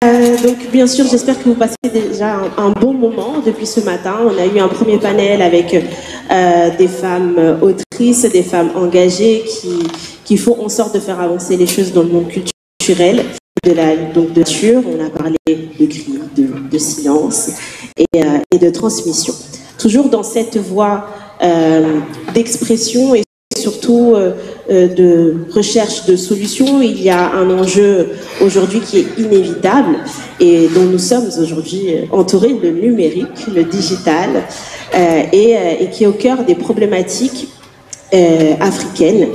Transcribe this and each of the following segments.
Donc bien sûr, j'espère que vous passez déjà un bon moment depuis ce matin. On a eu un premier panel avec des femmes autrices, des femmes engagées qui font en sorte de faire avancer les choses dans le monde culturel, donc de nature. On a parlé de cris, de silence et de transmission. Toujours dans cette voie d'expression et surtout de recherche de solutions, il y a un enjeu aujourd'hui qui est inévitable et dont nous sommes aujourd'hui entourés, le numérique, le digital, et qui est au cœur des problématiques africaines.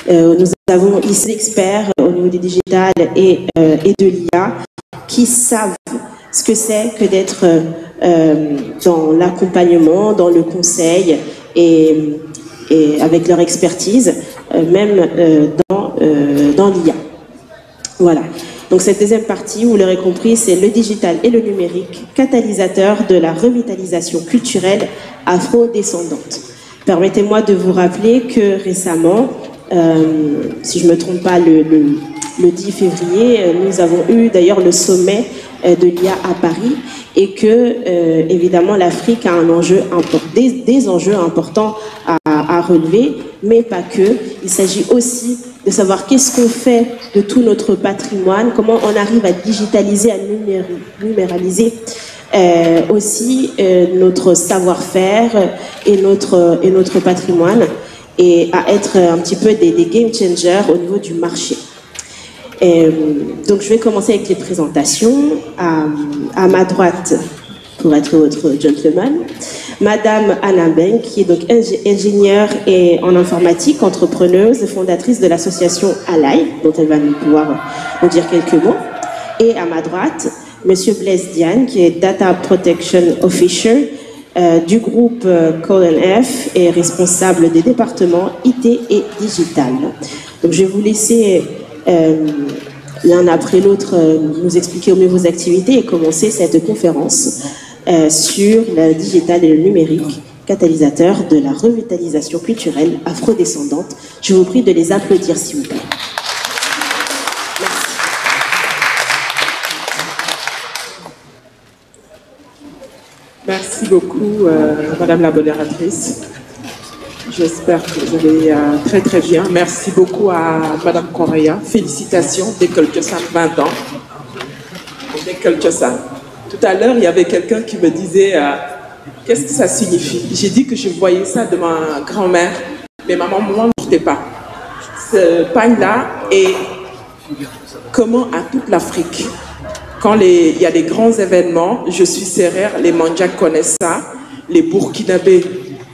Nous avons ici des experts au niveau du digital et de l'IA qui savent ce que c'est que d'être dans l'accompagnement, dans le conseil et avec leur expertise, même dans l'IA. Voilà. Donc cette deuxième partie, vous l'aurez compris, c'est le digital et le numérique, catalyseur de la revitalisation culturelle afro-descendante. Permettez-moi de vous rappeler que récemment, si je ne me trompe pas, le 10 février, nous avons eu d'ailleurs le sommet de l'IA à Paris et que, évidemment, l'Afrique a un enjeu des enjeux importants à relever, mais pas que. Il s'agit aussi de savoir qu'est-ce qu'on fait de tout notre patrimoine, comment on arrive à digitaliser, à numéraliser aussi notre savoir-faire et notre patrimoine, et à être un petit peu des game changers au niveau du marché. Donc je vais commencer avec les présentations. À ma droite, pour être votre gentleman, Madame Anna Mbeng, qui est donc ingénieure en informatique, entrepreneuse, fondatrice de l'association Alay, dont elle va pouvoir nous dire quelques mots. Et à ma droite, Monsieur Blaise Diagne, qui est Data Protection Officer du groupe Call F et responsable des départements IT et Digital. Donc je vais vous laisser l'un après l'autre nous expliquer au mieux vos activités et commencer cette conférence sur le digital et le numérique, catalyseur de la revitalisation culturelle afrodescendante. Je vous prie de les applaudir, s'il vous plaît. Merci beaucoup, Madame la modératrice. J'espère que vous allez très très bien. Merci beaucoup à Madame Correa. Félicitations, d'École Tiosan, 20 ans. D'École Tiosan. Tout à l'heure, il y avait quelqu'un qui me disait qu'est-ce que ça signifie. J'ai dit que je voyais ça de ma grand-mère, mais maman ne portait pas. Ce pagne-là est commun à toute l'Afrique. Quand il y a des grands événements, je suis sérère, les Mandjaks connaissent ça, les Burkinabés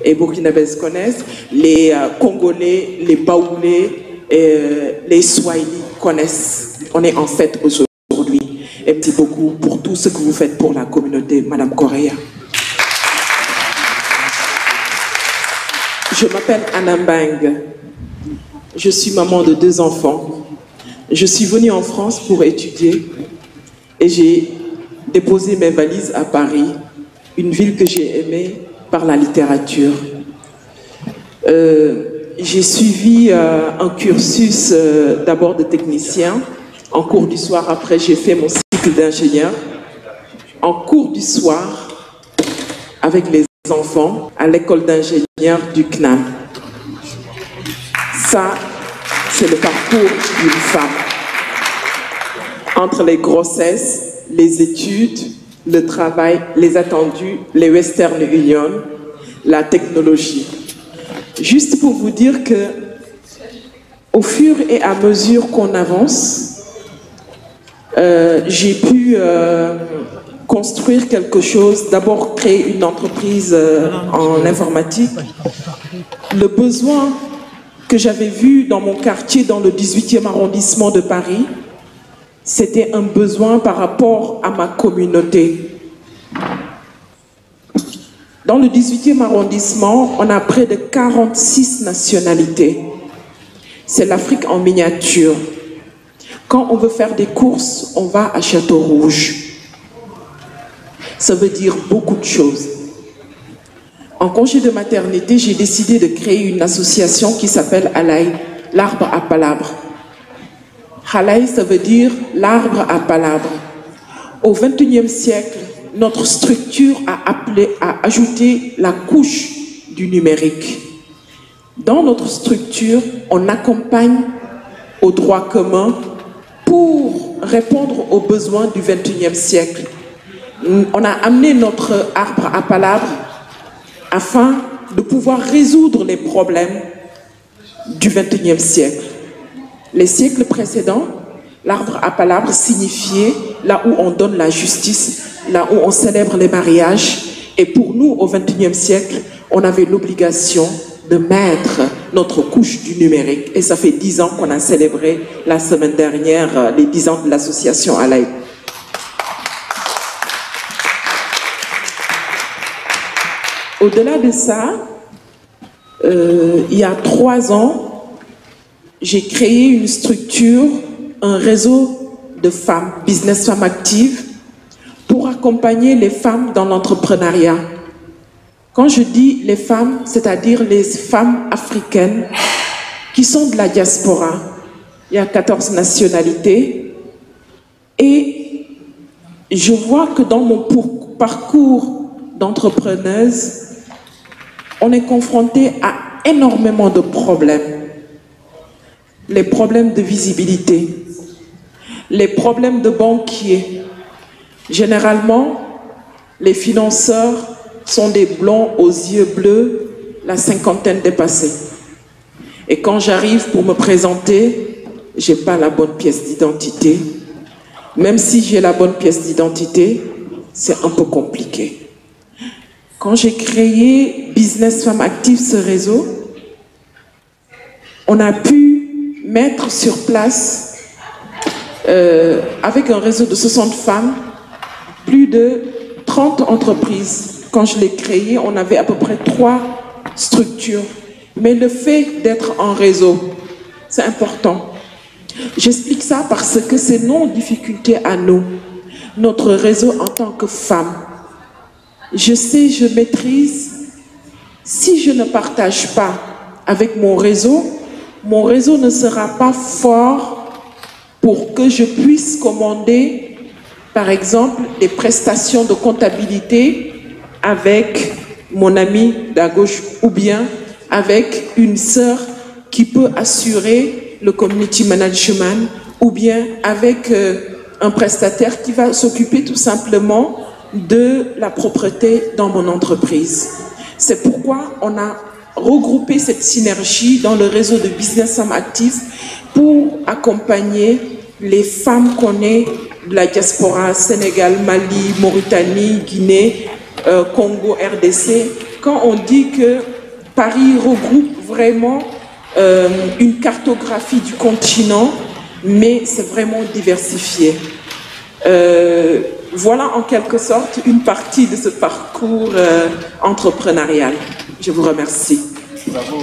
et Burkinabèses connaissent, les Congolais, les Baoulés, les Swahili connaissent. On est en fête aujourd'hui. Et merci beaucoup pour tout ce que vous faites pour la communauté, Madame Correa. Je m'appelle Anna Mbeng. Je suis maman de 2 enfants. Je suis venue en France pour étudier et j'ai déposé mes valises à Paris, une ville que j'ai aimée par la littérature. J'ai suivi un cursus d'abord de technicien. En cours du soir, après, j'ai fait mon cycle d'ingénieur. En cours du soir, avec les enfants, à l'école d'ingénieur du CNAM. Ça, c'est le parcours d'une femme. Entre les grossesses, les études, le travail, les attendus, les Western Union, la technologie. Juste pour vous dire que, au fur et à mesure qu'on avance, j'ai pu construire quelque chose, d'abord créer une entreprise en informatique. Le besoin que j'avais vu dans mon quartier, dans le 18e arrondissement de Paris, c'était un besoin par rapport à ma communauté. Dans le 18e arrondissement, on a près de 46 nationalités. C'est l'Afrique en miniature. Quand on veut faire des courses, on va à Château-Rouge. Ça veut dire beaucoup de choses. En congé de maternité, j'ai décidé de créer une association qui s'appelle Alay, l'arbre à palabres. Halay, ça veut dire l'arbre à palabres. au XXIe siècle, notre structure a ajouté la couche du numérique. Dans notre structure, on accompagne au droit commun pour répondre aux besoins du XXIe siècle. On a amené notre arbre à palabres afin de pouvoir résoudre les problèmes du XXIe siècle. Les siècles précédents, l'arbre à palabres signifiait là où on donne la justice, là où on célèbre les mariages. Et pour nous, au XXIe siècle, on avait l'obligation de mettre notre couche du numérique. Et ça fait 10 ans qu'on a célébré la semaine dernière les 10 ans de l'association Alaï. Au-delà de ça, il y a 3 ans, j'ai créé une structure, un réseau de femmes, business femmes actives, pour accompagner les femmes dans l'entrepreneuriat. Quand je dis les femmes, c'est-à-dire les femmes africaines qui sont de la diaspora. Il y a 14 nationalités. Et je vois que dans mon parcours d'entrepreneuse, on est confronté à énormément de problèmes. Les problèmes de visibilité, les problèmes de banquiers. Généralement, les financeurs sont des blonds aux yeux bleus, la cinquantaine dépassée. Et quand j'arrive pour me présenter, j'ai pas la bonne pièce d'identité. Même si j'ai la bonne pièce d'identité, c'est un peu compliqué. Quand j'ai créé Business Femmes Actives, ce réseau, on a pu mettre sur place, avec un réseau de 60 femmes, plus de 30 entreprises. Quand je l'ai créé, on avait à peu près 3 structures. Mais le fait d'être en réseau, c'est important. J'explique ça parce que c'est nos difficultés à nous, notre réseau en tant que femme. Je sais, je maîtrise. Si je ne partage pas avec mon réseau ne sera pas fort pour que je puisse commander, par exemple, des prestations de comptabilité avec mon ami d'à gauche ou bien avec une sœur qui peut assurer le community management ou bien avec un prestataire qui va s'occuper tout simplement de la propreté dans mon entreprise. C'est pourquoi on a regroupé cette synergie dans le réseau de Business Femmes Actives pour accompagner les femmes qu'on est de la diaspora, Sénégal, Mali, Mauritanie, Guinée, Congo, RDC. Quand on dit que Paris regroupe vraiment une cartographie du continent, mais c'est vraiment diversifié. Voilà en quelque sorte une partie de ce parcours entrepreneurial. Je vous remercie. Bravo.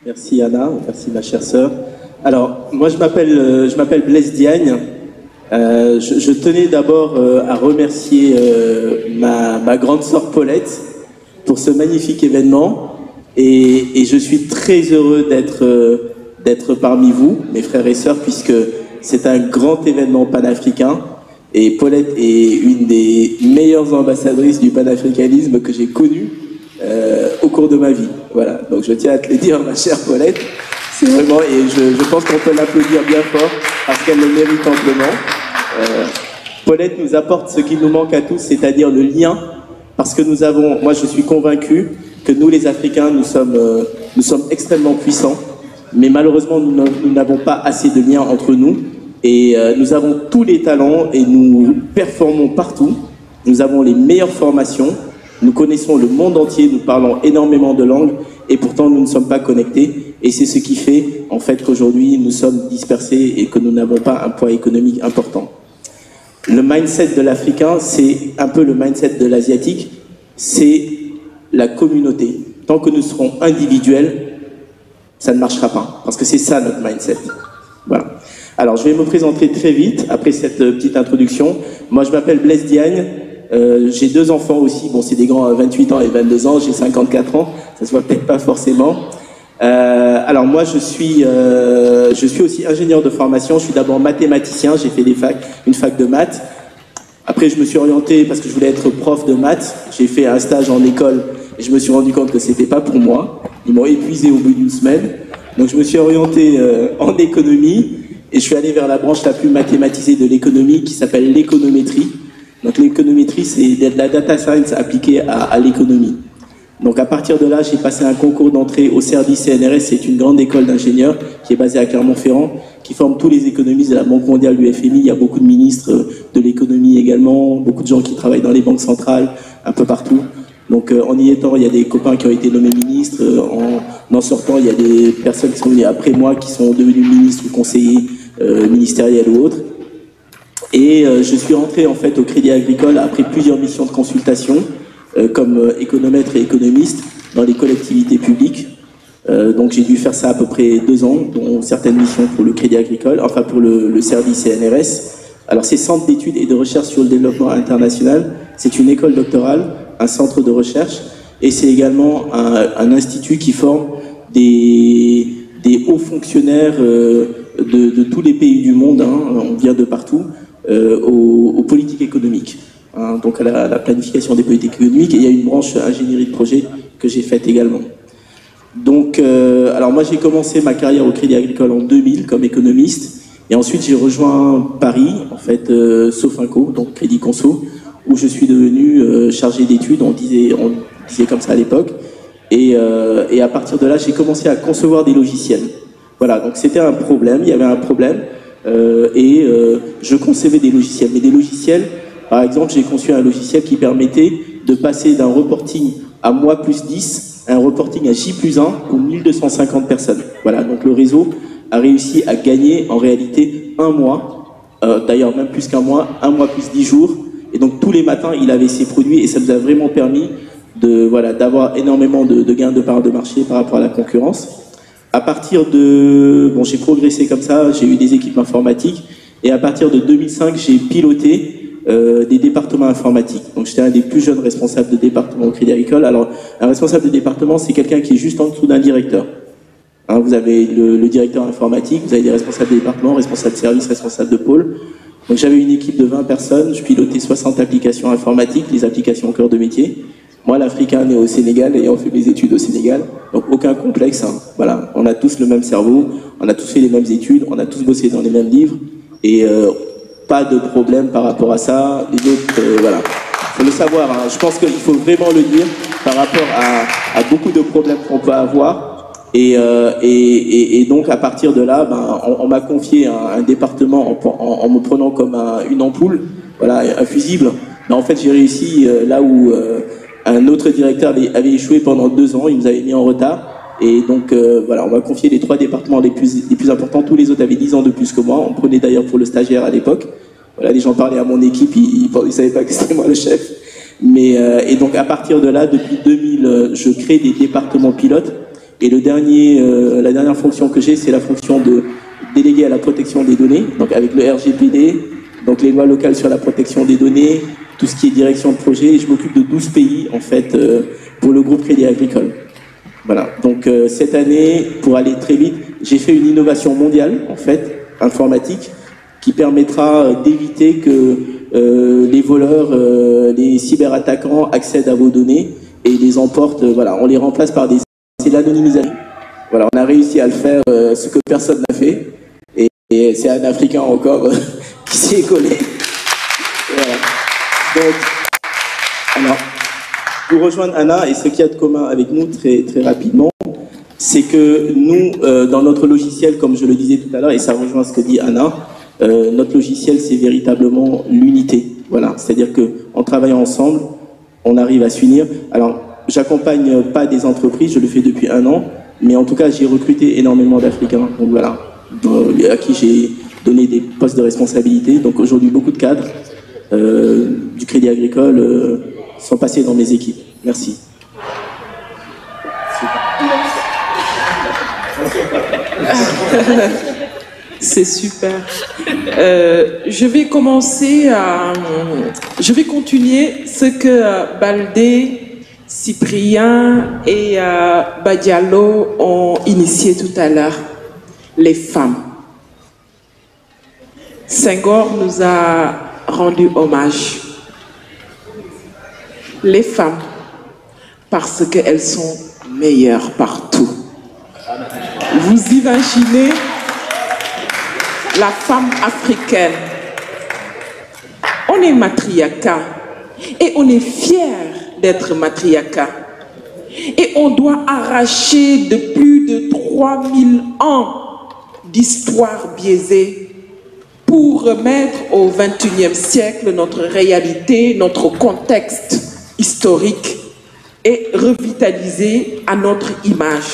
Merci Anna, merci ma chère sœur. Alors, moi je m'appelle Blaise Diagne. Je tenais d'abord à remercier ma grande sœur Paulette pour ce magnifique événement et je suis très heureux d'être parmi vous, mes frères et sœurs, puisque c'est un grand événement panafricain et Paulette est une des meilleures ambassadrices du panafricanisme que j'ai connues au cours de ma vie. Voilà, donc je tiens à te le dire, ma chère Paulette, c'est vraiment, et je pense qu'on peut l'applaudir bien fort parce qu'elle le mérite amplement. Paulette nous apporte ce qui nous manque à tous, c'est-à-dire le lien, parce que nous avons, moi je suis convaincu que nous les Africains, nous sommes extrêmement puissants, mais malheureusement nous n'avons pas assez de liens entre nous, et nous avons tous les talents et nous performons partout, nous avons les meilleures formations, nous connaissons le monde entier, nous parlons énormément de langues, et pourtant nous ne sommes pas connectés, et c'est ce qui fait en fait qu'aujourd'hui nous sommes dispersés et que nous n'avons pas un poids économique important. Le mindset de l'Africain, c'est un peu le mindset de l'Asiatique, c'est la communauté. Tant que nous serons individuels, ça ne marchera pas, parce que c'est ça notre mindset. Voilà. Alors, je vais me présenter très vite, après cette petite introduction. Moi, je m'appelle Blaise Diagne, j'ai 2 enfants aussi, bon, c'est des grands à 28 ans et 22 ans, j'ai 54 ans, ça se voit peut-être pas forcément. Alors moi, je suis aussi ingénieur de formation. Je suis d'abord mathématicien. J'ai fait une fac de maths. Après, je me suis orienté parce que je voulais être prof de maths. J'ai fait un stage en école et je me suis rendu compte que c'était pas pour moi. Ils m'ont épuisé au bout d'une semaine. Donc, je me suis orienté en économie et je suis allé vers la branche la plus mathématisée de l'économie qui s'appelle l'économétrie. Donc, l'économétrie, c'est de la data science appliquée à l'économie. Donc à partir de là, j'ai passé un concours d'entrée au service CNRS, c'est une grande école d'ingénieurs qui est basée à Clermont-Ferrand, qui forme tous les économistes de la Banque mondiale, du FMI. Il y a beaucoup de ministres de l'économie également, beaucoup de gens qui travaillent dans les banques centrales, un peu partout. Donc en y étant, il y a des copains qui ont été nommés ministres. En sortant, il y a des personnes qui sont venues après moi, qui sont devenus ministres ou conseillers ministériels ou autres. Et je suis rentré en fait au Crédit Agricole après plusieurs missions de consultation, comme économètre et économiste dans les collectivités publiques. Donc j'ai dû faire ça à peu près 2 ans, dont certaines missions pour le Crédit Agricole, enfin pour le service CNRS. Alors c'est Centre d'études et de recherche sur le développement international, c'est une école doctorale, un centre de recherche, et c'est également un institut qui forme des hauts fonctionnaires de tous les pays du monde, hein, on vient de partout, aux politiques économiques. Donc à la planification des politiques économiques, et il y a une branche ingénierie de projet que j'ai faite également. Donc, alors moi j'ai commencé ma carrière au Crédit Agricole en 2000 comme économiste, et ensuite j'ai rejoint Paris, en fait, Sofinco, donc Crédit Conso, où je suis devenu chargé d'études, on disait comme ça à l'époque, et à partir de là j'ai commencé à concevoir des logiciels. Voilà, donc c'était un problème, il y avait un problème, et je concevais des logiciels, mais des logiciels. Par exemple, j'ai conçu un logiciel qui permettait de passer d'un reporting à moi plus 10 à un reporting à J plus 1 pour 1250 personnes. Voilà, donc le réseau a réussi à gagner en réalité 1 mois, d'ailleurs même plus qu'1 mois, 1 mois plus 10 jours. Et donc tous les matins, il avait ses produits et ça nous a vraiment permis d'avoir énormément de gains de part de marché par rapport à la concurrence. À partir de... Bon, j'ai progressé comme ça, j'ai eu des équipes informatiques et à partir de 2005, j'ai piloté des départements informatiques. Donc j'étais un des plus jeunes responsables de département au Crédit Agricole. Alors un responsable de département, c'est quelqu'un qui est juste en dessous d'un directeur. Hein, vous avez le directeur informatique, vous avez des responsables de département, responsables de service, responsables de pôle. Donc j'avais une équipe de 20 personnes, je pilotais 60 applications informatiques, les applications au cœur de métier. Moi, l'Africain né au Sénégal, ayant fait mes études au Sénégal, donc aucun complexe. Hein. Voilà, on a tous le même cerveau, on a tous fait les mêmes études, on a tous bossé dans les mêmes livres, et pas de problème par rapport à ça. Les autres, voilà, faut le savoir. Hein. Je pense qu'il faut vraiment le dire par rapport à beaucoup de problèmes qu'on peut avoir. Et donc à partir de là, on m'a confié un département en me prenant comme une ampoule, voilà, un fusible. Mais en fait, j'ai réussi là où un autre directeur avait échoué pendant 2 ans. Il nous avait mis en retard. Et donc voilà, on m'a confié les 3 départements les plus importants. Tous les autres avaient 10 ans de plus que moi. On me prenait d'ailleurs pour le stagiaire à l'époque. Voilà, les gens parlaient à mon équipe, ils savaient pas que c'était moi le chef. Mais et donc à partir de là, depuis 2000, je crée des départements pilotes. Et la dernière fonction que j'ai, c'est la fonction de délégué à la protection des données. Donc avec le RGPD, donc les lois locales sur la protection des données, tout ce qui est direction de projet. Et je m'occupe de 12 pays en fait pour le groupe Crédit Agricole. Voilà, donc cette année, pour aller très vite, j'ai fait une innovation mondiale, en fait, informatique, qui permettra d'éviter que les voleurs, les cyberattaquants accèdent à vos données et les emportent, voilà, on les remplace par des... C'est l'anonymisation. Voilà, on a réussi à le faire, ce que personne n'a fait, et c'est un Africain encore qui s'y est collé. Voilà. Donc, alors... Pour rejoindre Anna, et ce qu'il y a de commun avec nous très, très rapidement, c'est que nous, dans notre logiciel, comme je le disais tout à l'heure, et ça rejoint ce que dit Anna, notre logiciel, c'est véritablement l'unité. Voilà, c'est-à-dire qu'en travaillant ensemble, on arrive à s'unir. Alors, j'accompagne pas des entreprises, je le fais depuis 1 an, mais en tout cas, j'ai recruté énormément d'Africains, donc voilà, à qui j'ai donné des postes de responsabilité. Donc aujourd'hui, beaucoup de cadres du Crédit Agricole sont passés dans mes équipes. Merci. C'est super. Je vais continuer ce que Baldé, Cyprien et Badialo ont initié tout à l'heure les femmes. Senghor nous a rendu hommage. Les femmes, parce qu'elles sont meilleures partout. Vous imaginez la femme africaine. On est matriarcat et on est fiers d'être matriarcat. Et on doit arracher de plus de 3000 ans d'histoire biaisée pour remettre au XXIe siècle notre réalité, notre contexte historique et revitaliser à notre image.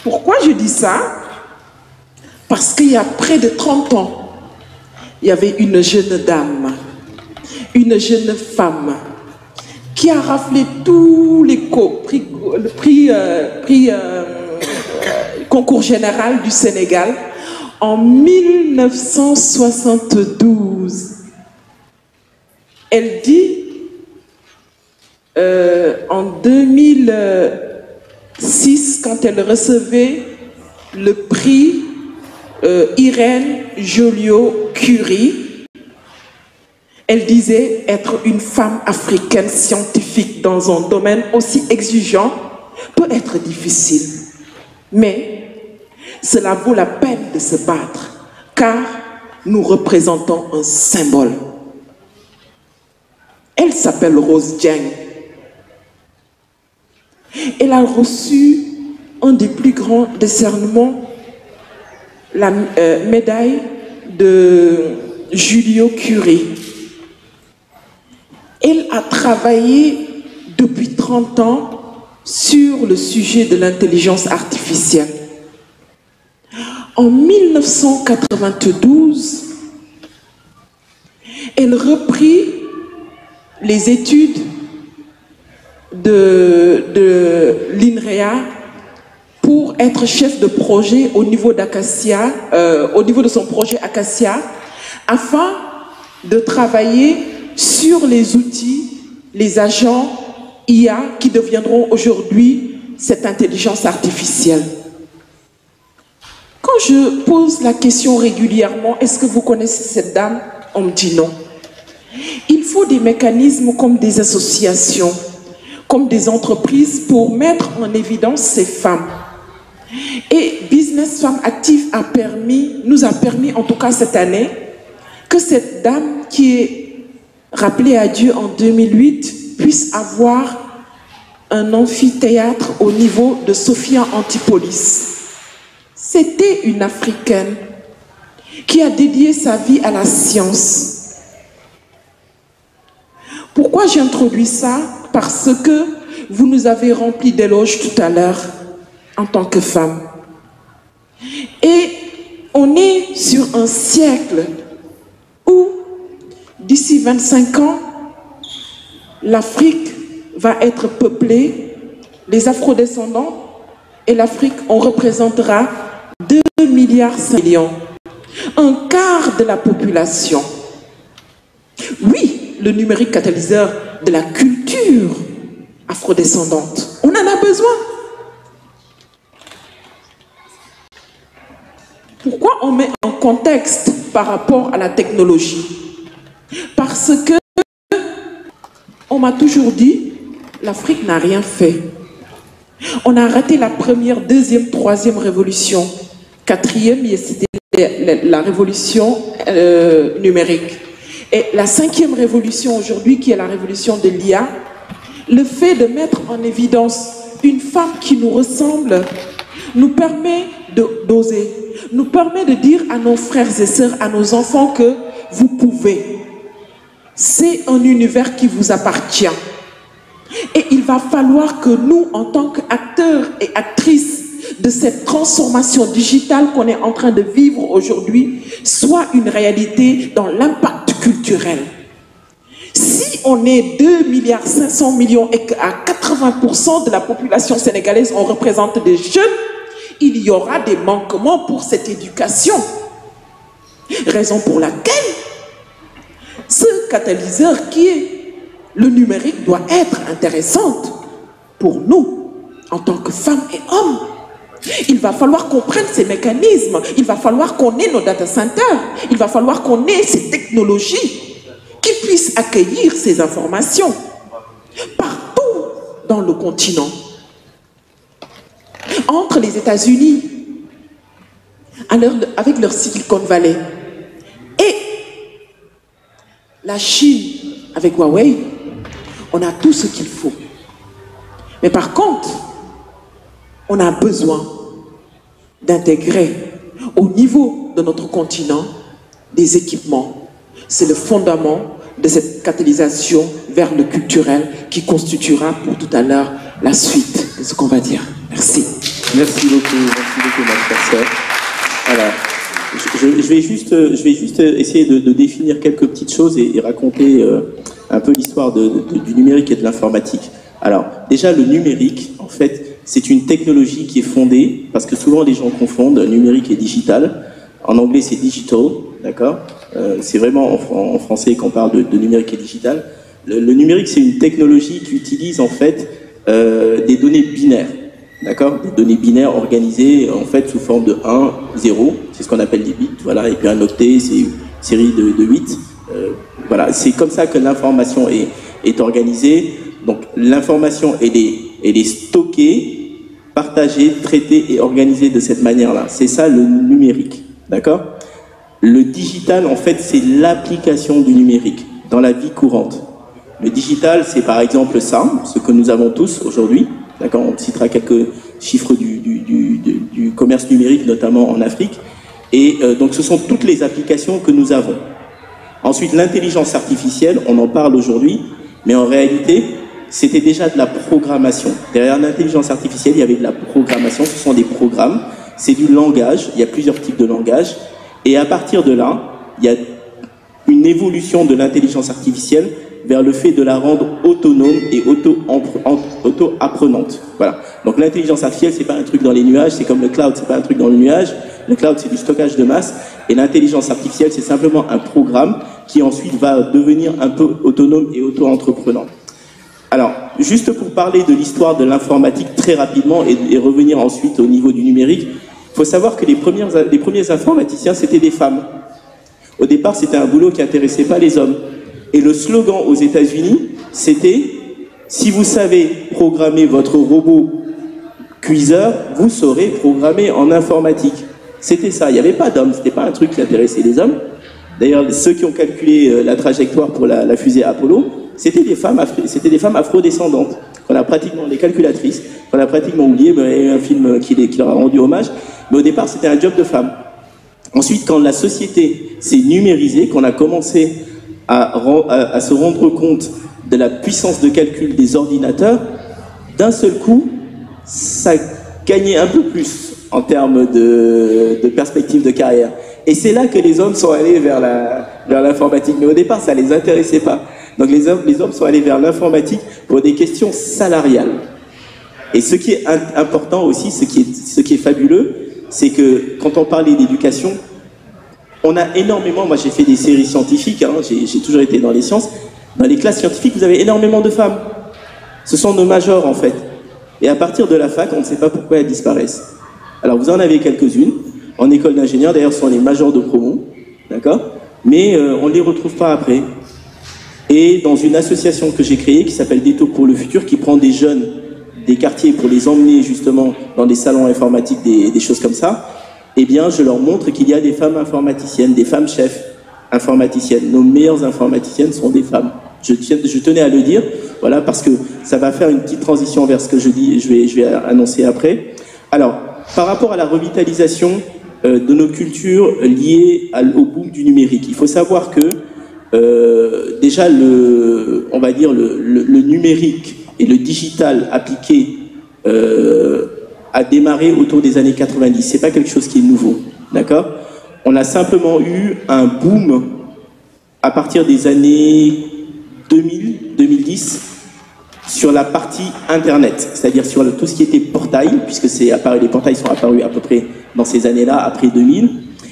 Pourquoi je dis ça? Parce qu'il y a près de 30 ans, il y avait une jeune dame, une jeune femme qui a raflé tous les concours général du Sénégal en 1972. Elle dit en 2006, quand elle recevait le prix Irène Joliot-Curie, elle disait être une femme africaine scientifique dans un domaine aussi exigeant peut être difficile. Mais cela vaut la peine de se battre, car nous représentons un symbole. Elle s'appelle Rose Dieng. Elle a reçu un des plus grands décernements, la médaille de Joliot-Curie. Elle a travaillé depuis 30 ans sur le sujet de l'intelligence artificielle. En 1992, elle reprit les études de l'INREA pour être chef de projet au niveau d'Acacia, au niveau de son projet Acacia, afin de travailler sur les outils, les agents IA qui deviendront aujourd'hui cette intelligence artificielle. Quand je pose la question régulièrement, est-ce que vous connaissez cette dame? On me dit non. Il faut des mécanismes comme des associations, comme des entreprises pour mettre en évidence ces femmes. Et Business Femmes Actives nous a permis, en tout cas cette année, que cette dame qui est rappelée à Dieu en 2008 puisse avoir un amphithéâtre au niveau de Sophia Antipolis. C'était une Africaine qui a dédié sa vie à la science. Pourquoi j'introduis ça? Parce que vous nous avez rempli d'éloges tout à l'heure en tant que femme. Et on est sur un siècle où, d'ici 25 ans, l'Afrique va être peuplée, les afrodescendants et l'Afrique, on représentera 2,5 milliards, un quart de la population. Oui, le numérique catalyseur de la culture afrodescendante, on en a besoin. Pourquoi on met en contexte par rapport à la technologie? Parce que on m'a toujours dit, l'Afrique n'a rien fait. On a raté la première, deuxième, troisième révolution. Quatrième, c'était la révolution numérique. Et la cinquième révolution aujourd'hui, qui est la révolution de l'IA, le fait de mettre en évidence une femme qui nous ressemble, nous permet d'oser, nous permet de dire à nos frères et sœurs, à nos enfants que vous pouvez. C'est un univers qui vous appartient. Et il va falloir que nous, en tant qu'acteurs et actrices de cette transformation digitale qu'on est en train de vivre aujourd'hui, soit une réalité dans l'impact culturel. Si on est 2,5 milliards et qu'à 80% de la population sénégalaise, on représente des jeunes, il y aura des manquements pour cette éducation. Raison pour laquelle ce catalyseur qui est le numérique doit être intéressante pour nous, en tant que femmes et hommes. Il va falloir qu'on prenne ces mécanismes, il va falloir qu'on ait nos data centers, il va falloir qu'on ait ces technologies qui puissent accueillir ces informations partout dans le continent. Entre les États-Unis, avec leur Silicon Valley, et la Chine avec Huawei, on a tout ce qu'il faut. Mais par contre, on a besoin d'intégrer au niveau de notre continent des équipements. C'est le fondament de cette catalysation vers le culturel qui constituera pour tout à l'heure la suite de ce qu'on va dire. Merci. Merci beaucoup, ma chère sœur. Alors, je vais juste essayer de définir quelques petites choses et raconter un peu l'histoire du numérique et de l'informatique. Alors, déjà, le numérique, en fait, c'est une technologie qui est fondée, parce que souvent les gens confondent numérique et digital. En anglais, c'est digital, d'accord? C'est vraiment en français qu'on parle de numérique et digital. Le numérique, c'est une technologie qui utilise, en fait, des données binaires. D'accord? Des données binaires organisées en fait sous forme de 1, 0, c'est ce qu'on appelle des bits, voilà, et puis un octet, c'est une série de 8. Voilà, c'est comme ça que l'information est organisée. Donc l'information elle est stockée, partagée, traitée et organisée de cette manière-là. C'est ça le numérique, d'accord? Le digital, en fait, c'est l'application du numérique dans la vie courante. Le digital, c'est par exemple ça, ce que nous avons tous aujourd'hui. D'accord, on citera quelques chiffres du commerce numérique, notamment en Afrique. Et donc, ce sont toutes les applications que nous avons. Ensuite, l'intelligence artificielle, on en parle aujourd'hui, mais en réalité, c'était déjà de la programmation. Derrière l'intelligence artificielle, il y avait de la programmation. Ce sont des programmes, c'est du langage. Il y a plusieurs types de langage. Et à partir de là, il y a une évolution de l'intelligence artificielle vers le fait de la rendre autonome et auto-apprenante. Voilà. Donc l'intelligence artificielle, c'est pas un truc dans les nuages, c'est comme le cloud, c'est pas un truc dans le nuage. Le cloud, c'est du stockage de masse. Et l'intelligence artificielle, c'est simplement un programme qui ensuite va devenir un peu autonome et auto-entreprenant. Alors, juste pour parler de l'histoire de l'informatique très rapidement et revenir ensuite au niveau du numérique, il faut savoir que les premiers informaticiens, c'était des femmes. Au départ, c'était un boulot qui n'intéressait pas les hommes. Et le slogan aux États-Unis, c'était « Si vous savez programmer votre robot cuiseur, vous saurez programmer en informatique ». C'était ça, il n'y avait pas d'hommes, c'était pas un truc qui intéressait les hommes. D'ailleurs, ceux qui ont calculé la trajectoire pour la fusée Apollo, c'était des femmes afrodescendantes, qu'on a pratiquement, les calculatrices, qu'on a pratiquement oublié, mais il y a eu un film qui leur a rendu hommage, mais au départ, c'était un job de femme. Ensuite, quand la société s'est numérisée, qu'on a commencé à se rendre compte de la puissance de calcul des ordinateurs, d'un seul coup, ça gagnait un peu plus en termes de perspective de carrière. Et c'est là que les hommes sont allés vers l'informatique. Mais au départ, ça ne les intéressait pas. Donc les hommes sont allés vers l'informatique pour des questions salariales. Et ce qui est important aussi, ce qui est fabuleux, c'est que quand on parlait d'éducation, on a énormément, moi j'ai fait des séries scientifiques, hein, j'ai toujours été dans les sciences, dans les classes scientifiques, vous avez énormément de femmes. Ce sont nos majors en fait. Et à partir de la fac, on ne sait pas pourquoi elles disparaissent. Alors vous en avez quelques-unes, en école d'ingénieur, d'ailleurs ce sont les majors de promo, d'accord? Mais on ne les retrouve pas après. Et dans une association que j'ai créée qui s'appelle Détour pour le futur, qui prend des jeunes des quartiers pour les emmener justement dans des salons informatiques, des choses comme ça, eh bien, je leur montre qu'il y a des femmes informaticiennes, des femmes chefs informaticiennes. Nos meilleures informaticiennes sont des femmes. Je tenais à le dire, voilà, parce que ça va faire une petite transition vers ce que je vais annoncer après. Alors, par rapport à la revitalisation de nos cultures liées au boom du numérique, il faut savoir que déjà, on va dire le numérique et le digital appliqué a démarré autour des années 90. C'est pas quelque chose qui est nouveau, d'accord? On a simplement eu un boom à partir des années 2010 sur la partie Internet, c'est-à-dire sur tout ce qui était portail, puisque les portails sont apparus à peu près dans ces années-là, après 2000.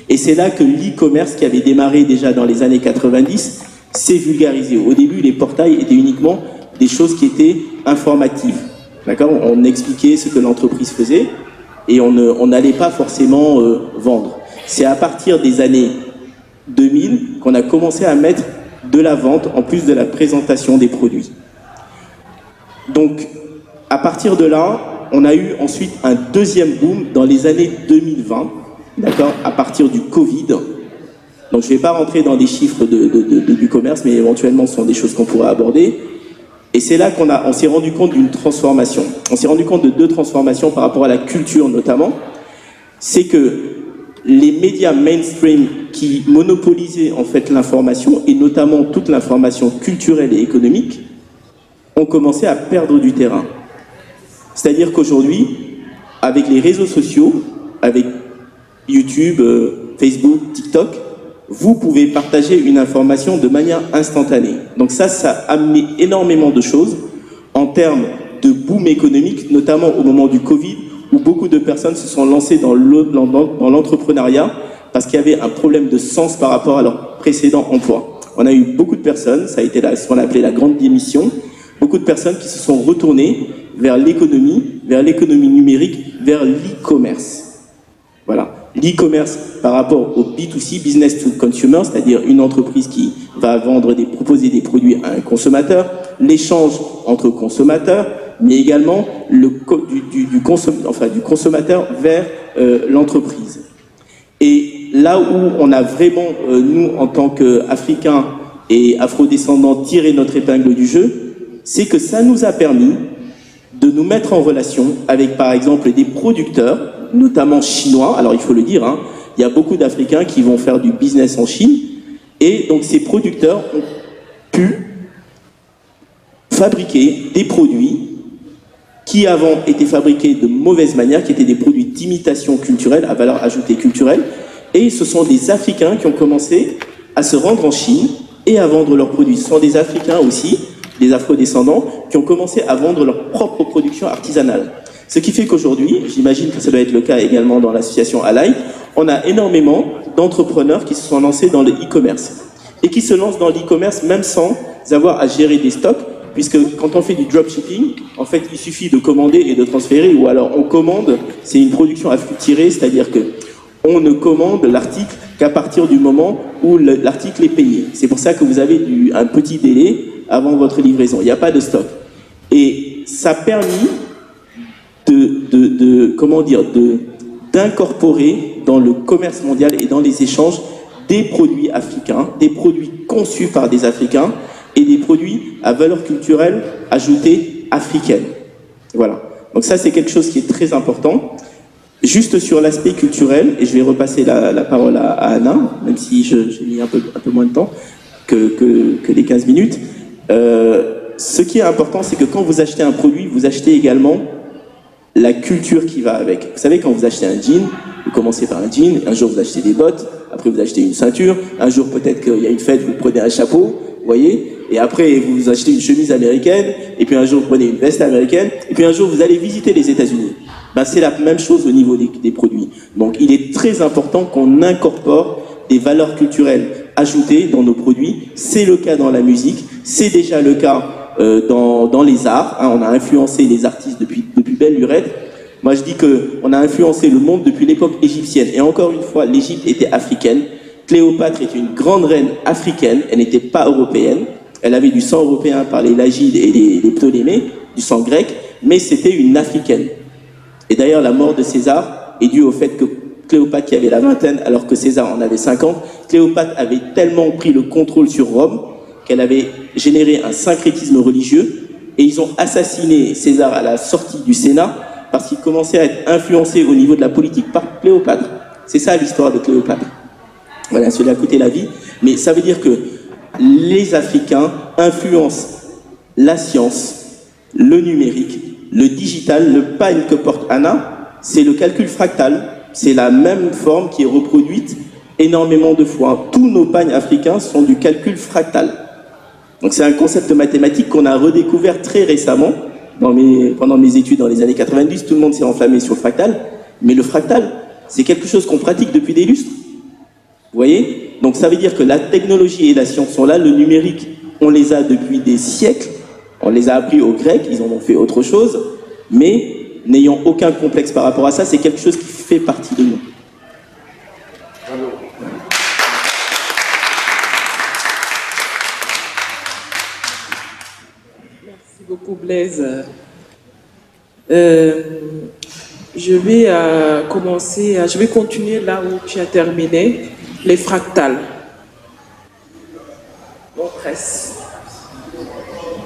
Et c'est là que l'e-commerce, qui avait démarré déjà dans les années 90, c'est vulgarisé. Au début, les portails étaient uniquement des choses qui étaient informatives. D'accord ? On expliquait ce que l'entreprise faisait et on n'allait pas forcément vendre. C'est à partir des années 2000 qu'on a commencé à mettre de la vente en plus de la présentation des produits. Donc, à partir de là, on a eu ensuite un deuxième boom dans les années 2020, d'accord, à partir du Covid. Donc, je ne vais pas rentrer dans des chiffres du commerce, mais éventuellement, ce sont des choses qu'on pourrait aborder. Et c'est là on s'est rendu compte d'une transformation. On s'est rendu compte de deux transformations par rapport à la culture notamment. C'est que les médias mainstream qui monopolisaient en fait l'information, et notamment toute l'information culturelle et économique, ont commencé à perdre du terrain. C'est-à-dire qu'aujourd'hui, avec les réseaux sociaux, avec YouTube, Facebook, TikTok, vous pouvez partager une information de manière instantanée. Donc ça a amené énormément de choses en termes de boom économique, notamment au moment du Covid, où beaucoup de personnes se sont lancées dans l'entrepreneuriat parce qu'il y avait un problème de sens par rapport à leur précédent emploi. On a eu beaucoup de personnes, ça a été ce qu'on a appelé la grande démission, beaucoup de personnes qui se sont retournées vers l'économie numérique, vers l'e-commerce. Voilà. L'e-commerce par rapport au B2C, business to consumer, c'est-à-dire une entreprise qui va proposer des produits à un consommateur, l'échange entre consommateurs, mais également du consommateur vers l'entreprise. Et là où on a vraiment, nous, en tant qu'Africains et Afro-descendants, tiré notre épingle du jeu, c'est que ça nous a permis de nous mettre en relation avec, par exemple, des producteurs, notamment chinois. Alors, il faut le dire, hein, il y a beaucoup d'Africains qui vont faire du business en Chine. Et donc, ces producteurs ont pu fabriquer des produits qui avant étaient fabriqués de mauvaise manière, qui étaient des produits d'imitation culturelle, à valeur ajoutée culturelle. Et ce sont des Africains qui ont commencé à se rendre en Chine et à vendre leurs produits. Ce sont des Africains aussi, des Afro-descendants, qui ont commencé à vendre leur propre production artisanale. Ce qui fait qu'aujourd'hui, j'imagine que ça doit être le cas également dans l'association Alay, on a énormément d'entrepreneurs qui se sont lancés dans le e-commerce. Et qui se lancent dans l'e-commerce même sans avoir à gérer des stocks, puisque quand on fait du dropshipping, en fait, il suffit de commander et de transférer, ou alors on commande, c'est une production à flux tiré, c'est-à-dire que on ne commande l'article qu'à partir du moment où l'article est payé. C'est pour ça que vous avez un petit délai avant votre livraison. Il n'y a pas de stock. Et ça a permis d'incorporer dans le commerce mondial et dans les échanges des produits africains, des produits conçus par des Africains et des produits à valeur culturelle ajoutée africaine. Voilà. Donc ça, c'est quelque chose qui est très important. Juste sur l'aspect culturel, et je vais repasser la parole à Anna, même si j'ai mis un peu moins de temps que les 15 minutes. Ce qui est important, c'est que quand vous achetez un produit, vous achetez également la culture qui va avec. Vous savez, quand vous achetez un jean, vous commencez par un jean, un jour vous achetez des bottes, après vous achetez une ceinture, un jour peut-être qu'il y a une fête, vous prenez un chapeau, vous voyez, et après vous achetez une chemise américaine, et puis un jour vous prenez une veste américaine, et puis un jour vous allez visiter les États-Unis. Ben, c'est la même chose au niveau des produits. Donc il est très important qu'on incorpore des valeurs culturelles ajoutées dans nos produits. C'est le cas dans la musique, c'est déjà le cas dans les arts. Hein, on a influencé les artistes depuis belle lurette. Moi je dis qu'on a influencé le monde depuis l'époque égyptienne. Et encore une fois, l'Égypte était africaine. Cléopâtre était une grande reine africaine, elle n'était pas européenne. Elle avait du sang européen par les Lagides et les Ptolémées, du sang grec, mais c'était une africaine. Et d'ailleurs, la mort de César est due au fait que Cléopâtre, qui avait la vingtaine, alors que César en avait 50, Cléopâtre avait tellement pris le contrôle sur Rome qu'elle avait généré un syncrétisme religieux, et ils ont assassiné César à la sortie du Sénat parce qu'il commençait à être influencé au niveau de la politique par Cléopâtre. C'est ça l'histoire de Cléopâtre. Voilà, cela a coûté la vie, mais ça veut dire que les Africains influencent la science, le numérique, le digital. Le pagne que porte Anna, c'est le calcul fractal. C'est la même forme qui est reproduite énormément de fois. Tous nos pagnes africains sont du calcul fractal. Donc c'est un concept mathématique qu'on a redécouvert très récemment. Pendant mes études dans les années 90, tout le monde s'est enflammé sur le fractal. Mais le fractal, c'est quelque chose qu'on pratique depuis des lustres. Vous voyez ? Donc ça veut dire que la technologie et la science sont là, le numérique, on les a depuis des siècles, on les a appris aux Grecs, ils en ont fait autre chose, mais n'ayant aucun complexe par rapport à ça, c'est quelque chose qui fait partie de nous. Merci beaucoup Blaise. Je vais continuer là où tu as terminé, les fractales.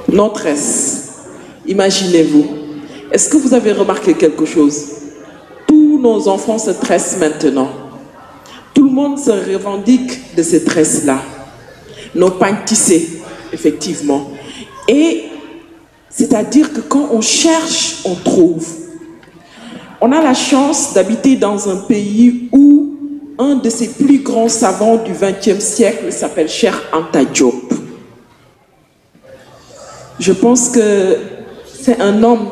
Notre S. Imaginez-vous. Est-ce que vous avez remarqué quelque chose? Tous nos enfants se tressent maintenant. Tout le monde se revendique de ces tresses-là. Nos pagnes tissées, effectivement. Et c'est-à-dire que quand on cherche, on trouve. On a la chance d'habiter dans un pays où un de ses plus grands savants du XXe siècle s'appelle Cheikh Anta Diop. Je pense que c'est un homme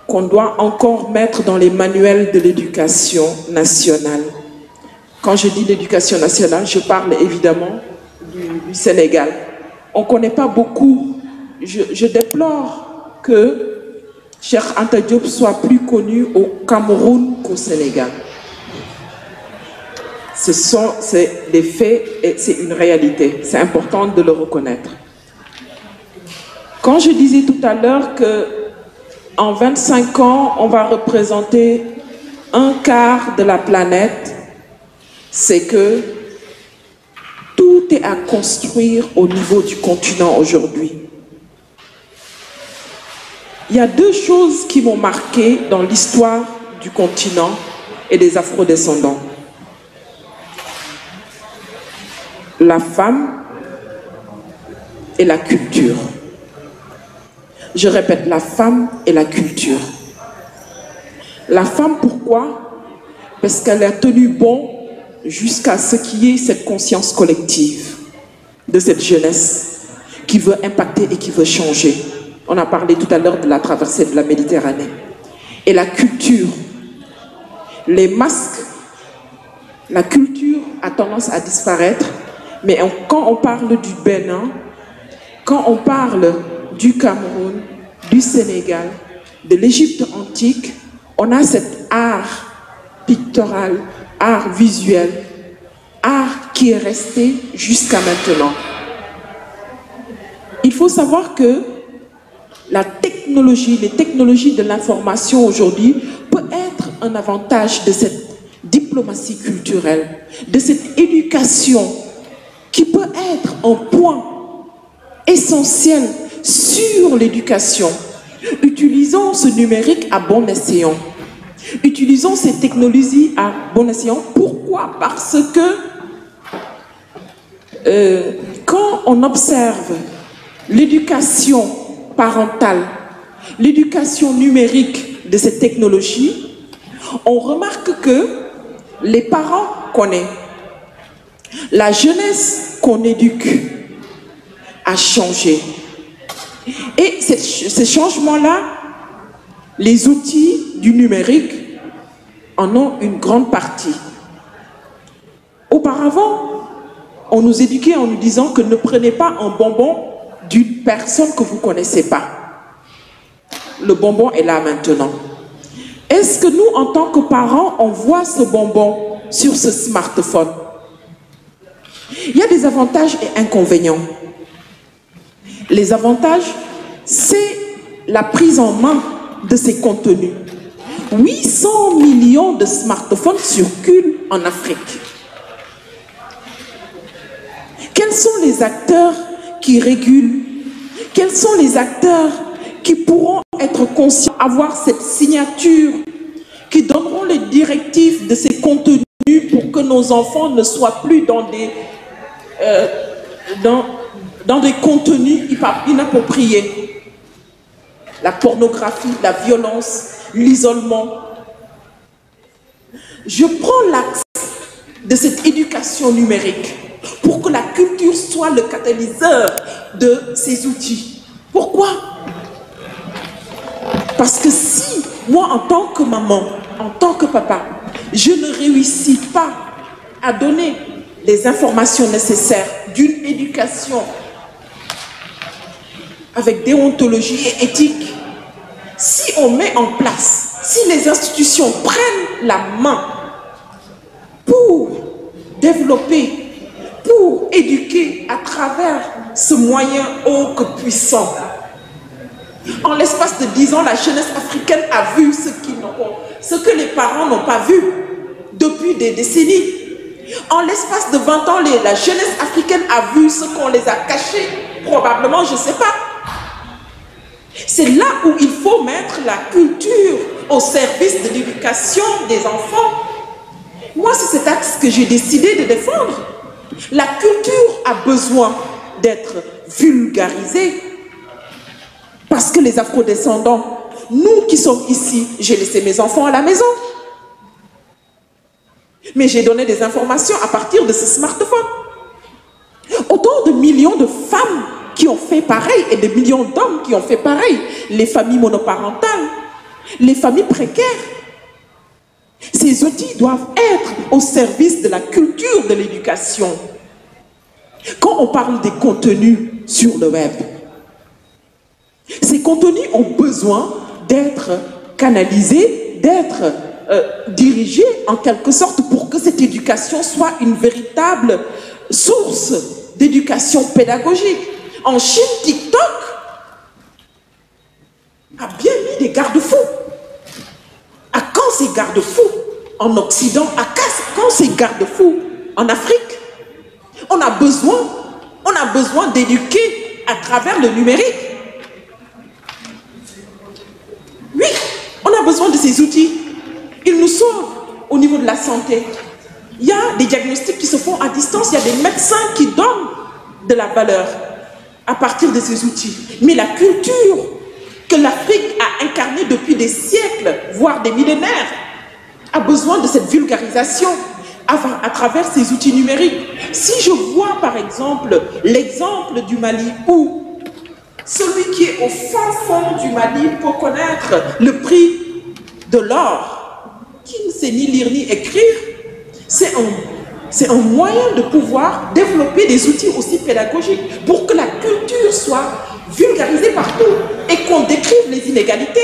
qu'on doit encore mettre dans les manuels de l'éducation nationale. Quand je dis l'éducation nationale, je parle évidemment du Sénégal. On ne connaît pas beaucoup. Je déplore que Cheikh Anta Diop soit plus connu au Cameroun qu'au Sénégal. C'est des faits et c'est une réalité. C'est important de le reconnaître. Quand je disais tout à l'heure qu'en 25 ans, on va représenter un quart de la planète, c'est que tout est à construire au niveau du continent aujourd'hui. Il y a deux choses qui m'ont marqué dans l'histoire du continent et des afrodescendants. La femme et la culture. Je répète, la femme et la culture. La femme, pourquoi? Parce qu'elle a tenu bon jusqu'à ce qu'il y ait cette conscience collective de cette jeunesse qui veut impacter et qui veut changer. On a parlé tout à l'heure de la traversée de la Méditerranée. Et la culture, les masques, la culture a tendance à disparaître, mais quand on parle du Bénin, quand on parle du Cameroun, du Sénégal, de l'Égypte antique, on a cet art pictoral, art visuel, art qui est resté jusqu'à maintenant. Il faut savoir que la technologie, les technologies de l'information aujourd'hui peut être un avantage de cette diplomatie culturelle, de cette éducation qui peut être un point essentiel sur l'éducation. Utilisons ce numérique à bon escient. Utilisons ces technologies à bon escient. Pourquoi? Parce que quand on observe l'éducation parentale, l'éducation numérique de ces technologies, on remarque que les parents connaissent, la jeunesse qu'on éduque a changé. Et ces changements-là, les outils du numérique en ont une grande partie. Auparavant, on nous éduquait en nous disant que ne prenez pas un bonbon d'une personne que vous ne connaissez pas. Le bonbon est là maintenant. Est-ce que nous, en tant que parents, on voit ce bonbon sur ce smartphone? Il y a des avantages et inconvénients. Les avantages, c'est la prise en main de ces contenus. 800 millions de smartphones circulent en Afrique. Quels sont les acteurs qui régulent? Quels sont les acteurs qui pourront être conscients, avoir cette signature, qui donneront les directives de ces contenus pour que nos enfants ne soient plus dans des contenus inappropriés? La pornographie, la violence, l'isolement. Je prends l'axe de cette éducation numérique pour que la culture soit le catalyseur de ces outils. Pourquoi? Parce que si, moi, en tant que maman, en tant que papa, je ne réussis pas à donner les informations nécessaires d'une éducation avec déontologie et éthique, si on met en place, si les institutions prennent la main pour développer, pour éduquer à travers ce moyen ô que puissant, en l'espace de 10 ans, la jeunesse africaine a vu ce que les parents n'ont pas vu depuis des décennies. En l'espace de 20 ans, la jeunesse africaine a vu ce qu'on les a cachés, probablement, je ne sais pas. C'est là où il faut mettre la culture au service de l'éducation des enfants. Moi, c'est cet axe que j'ai décidé de défendre. La culture a besoin d'être vulgarisée parce que les afrodescendants, nous qui sommes ici, j'ai laissé mes enfants à la maison. Mais j'ai donné des informations à partir de ce smartphone. Autant de millions de femmes qui ont fait pareil et de millions d'hommes qui ont fait pareil. Les familles monoparentales, les familles précaires. Ces outils doivent être au service de la culture de l'éducation. Quand on parle des contenus sur le web, ces contenus ont besoin d'être canalisés, d'être dirigés en quelque sorte pour que cette éducation soit une véritable source d'éducation pédagogique. En Chine, TikTok a bien mis des garde-fous. À quand ces garde-fous en Occident? À quand ces garde-fous en Afrique? On a besoin d'éduquer à travers le numérique. Oui, on a besoin de ces outils. Ils nous sauvent au niveau de la santé. Il y a des diagnostics qui se font à distance. Il y a des médecins qui donnent de la valeur à partir de ces outils. Mais la culture que l'Afrique a incarnée depuis des siècles, voire des millénaires, a besoin de cette vulgarisation à travers ces outils numériques. Si je vois par exemple l'exemple du Mali où celui qui est au fin fond du Mali peut connaître le prix de l'or, qui ne sait ni lire ni écrire, c'est un moyen de pouvoir développer des outils aussi pédagogiques pour que la culture soit vulgarisée partout et qu'on décrive les inégalités.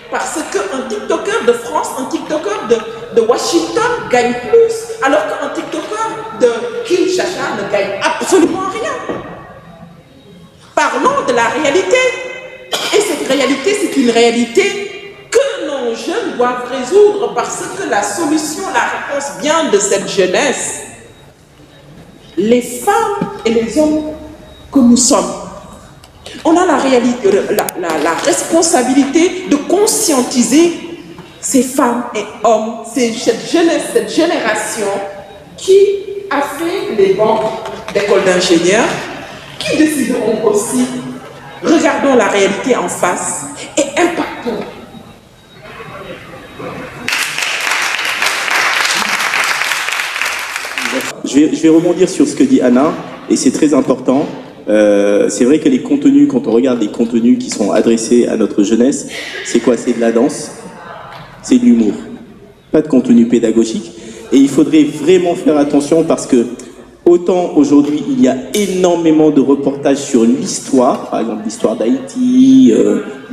Parce qu'un TikToker de France, un TikToker de Washington gagne plus, alors qu'un TikToker de Kinshasa ne gagne absolument rien. Parlons de la réalité. Et cette réalité, c'est une réalité que nos jeunes doivent résoudre parce que la solution, la réponse vient de cette jeunesse. Les femmes et les hommes que nous sommes, on a la responsabilité de conscientiser ces femmes et hommes, cette jeunesse, cette génération qui a fait les bancs d'école d'ingénieurs, qui décideront aussi, regardons la réalité en face et impactons. Je vais rebondir sur ce que dit Anna, et c'est très important. C'est vrai que les contenus, quand on regarde les contenus qui sont adressés à notre jeunesse, c'est quoi? C'est de la danse, c'est de l'humour, pas de contenu pédagogique. Et il faudrait vraiment faire attention parce que autant aujourd'hui il y a énormément de reportages sur l'histoire, par exemple l'histoire d'Haïti,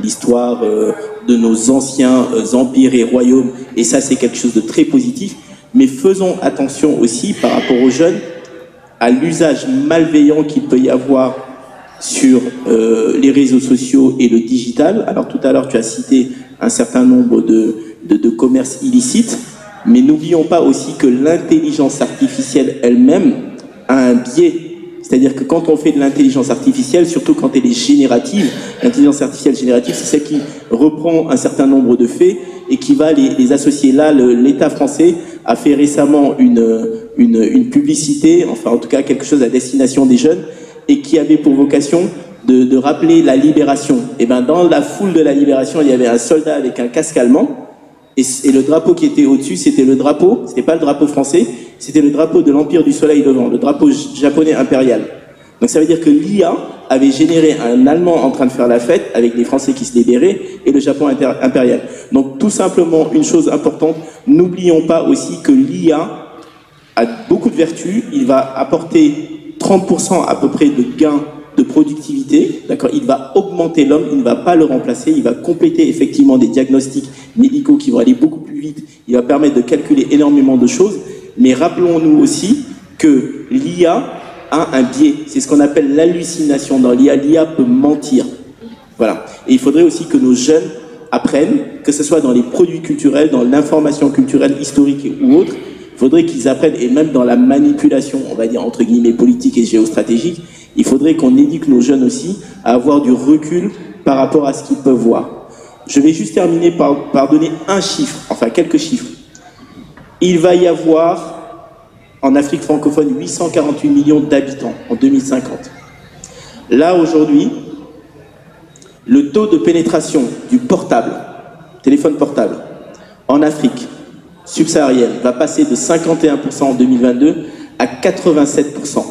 l'histoire de nos anciens empires et royaumes, et ça c'est quelque chose de très positif, mais faisons attention aussi par rapport aux jeunes à l'usage malveillant qu'il peut y avoir sur les réseaux sociaux et le digital. Alors tout à l'heure, tu as cité un certain nombre de commerces illicites, mais n'oublions pas aussi que l'intelligence artificielle elle-même a un biais. C'est-à-dire que quand on fait de l'intelligence artificielle, surtout quand elle est générative, l'intelligence artificielle générative, c'est celle qui reprend un certain nombre de faits et qui va les associer. Là, l'État français a fait récemment une publicité, enfin en tout cas quelque chose à destination des jeunes, et qui avait pour vocation de rappeler la libération. Et ben dans la foule de la libération, il y avait un soldat avec un casque allemand, et le drapeau qui était au-dessus, c'était le drapeau, c'était pas le drapeau français, c'était le drapeau de l'Empire du Soleil Levant, le drapeau japonais impérial. Donc ça veut dire que l'IA avait généré un Allemand en train de faire la fête avec les Français qui se libéraient et le Japon impérial. Donc tout simplement une chose importante, n'oublions pas aussi que l'IA a beaucoup de vertus. Il va apporter 30% à peu près de gains de productivité, d'accord. Il va augmenter l'homme, il ne va pas le remplacer, il va compléter effectivement des diagnostics médicaux qui vont aller beaucoup plus vite, il va permettre de calculer énormément de choses, mais rappelons-nous aussi que l'IA a un biais, c'est ce qu'on appelle l'hallucination dans l'IA, l'IA peut mentir, voilà. Et il faudrait aussi que nos jeunes apprennent, que ce soit dans les produits culturels, dans l'information culturelle, historique ou autre, il faudrait qu'ils apprennent, et même dans la manipulation, on va dire entre guillemets politique et géostratégique, il faudrait qu'on éduque nos jeunes aussi à avoir du recul par rapport à ce qu'ils peuvent voir. Je vais juste terminer par donner un chiffre, enfin quelques chiffres. Il va y avoir en Afrique francophone 848 millions d'habitants en 2050. Là aujourd'hui, le taux de pénétration du portable, téléphone portable, en Afrique subsaharienne va passer de 51% en 2022 à 87%.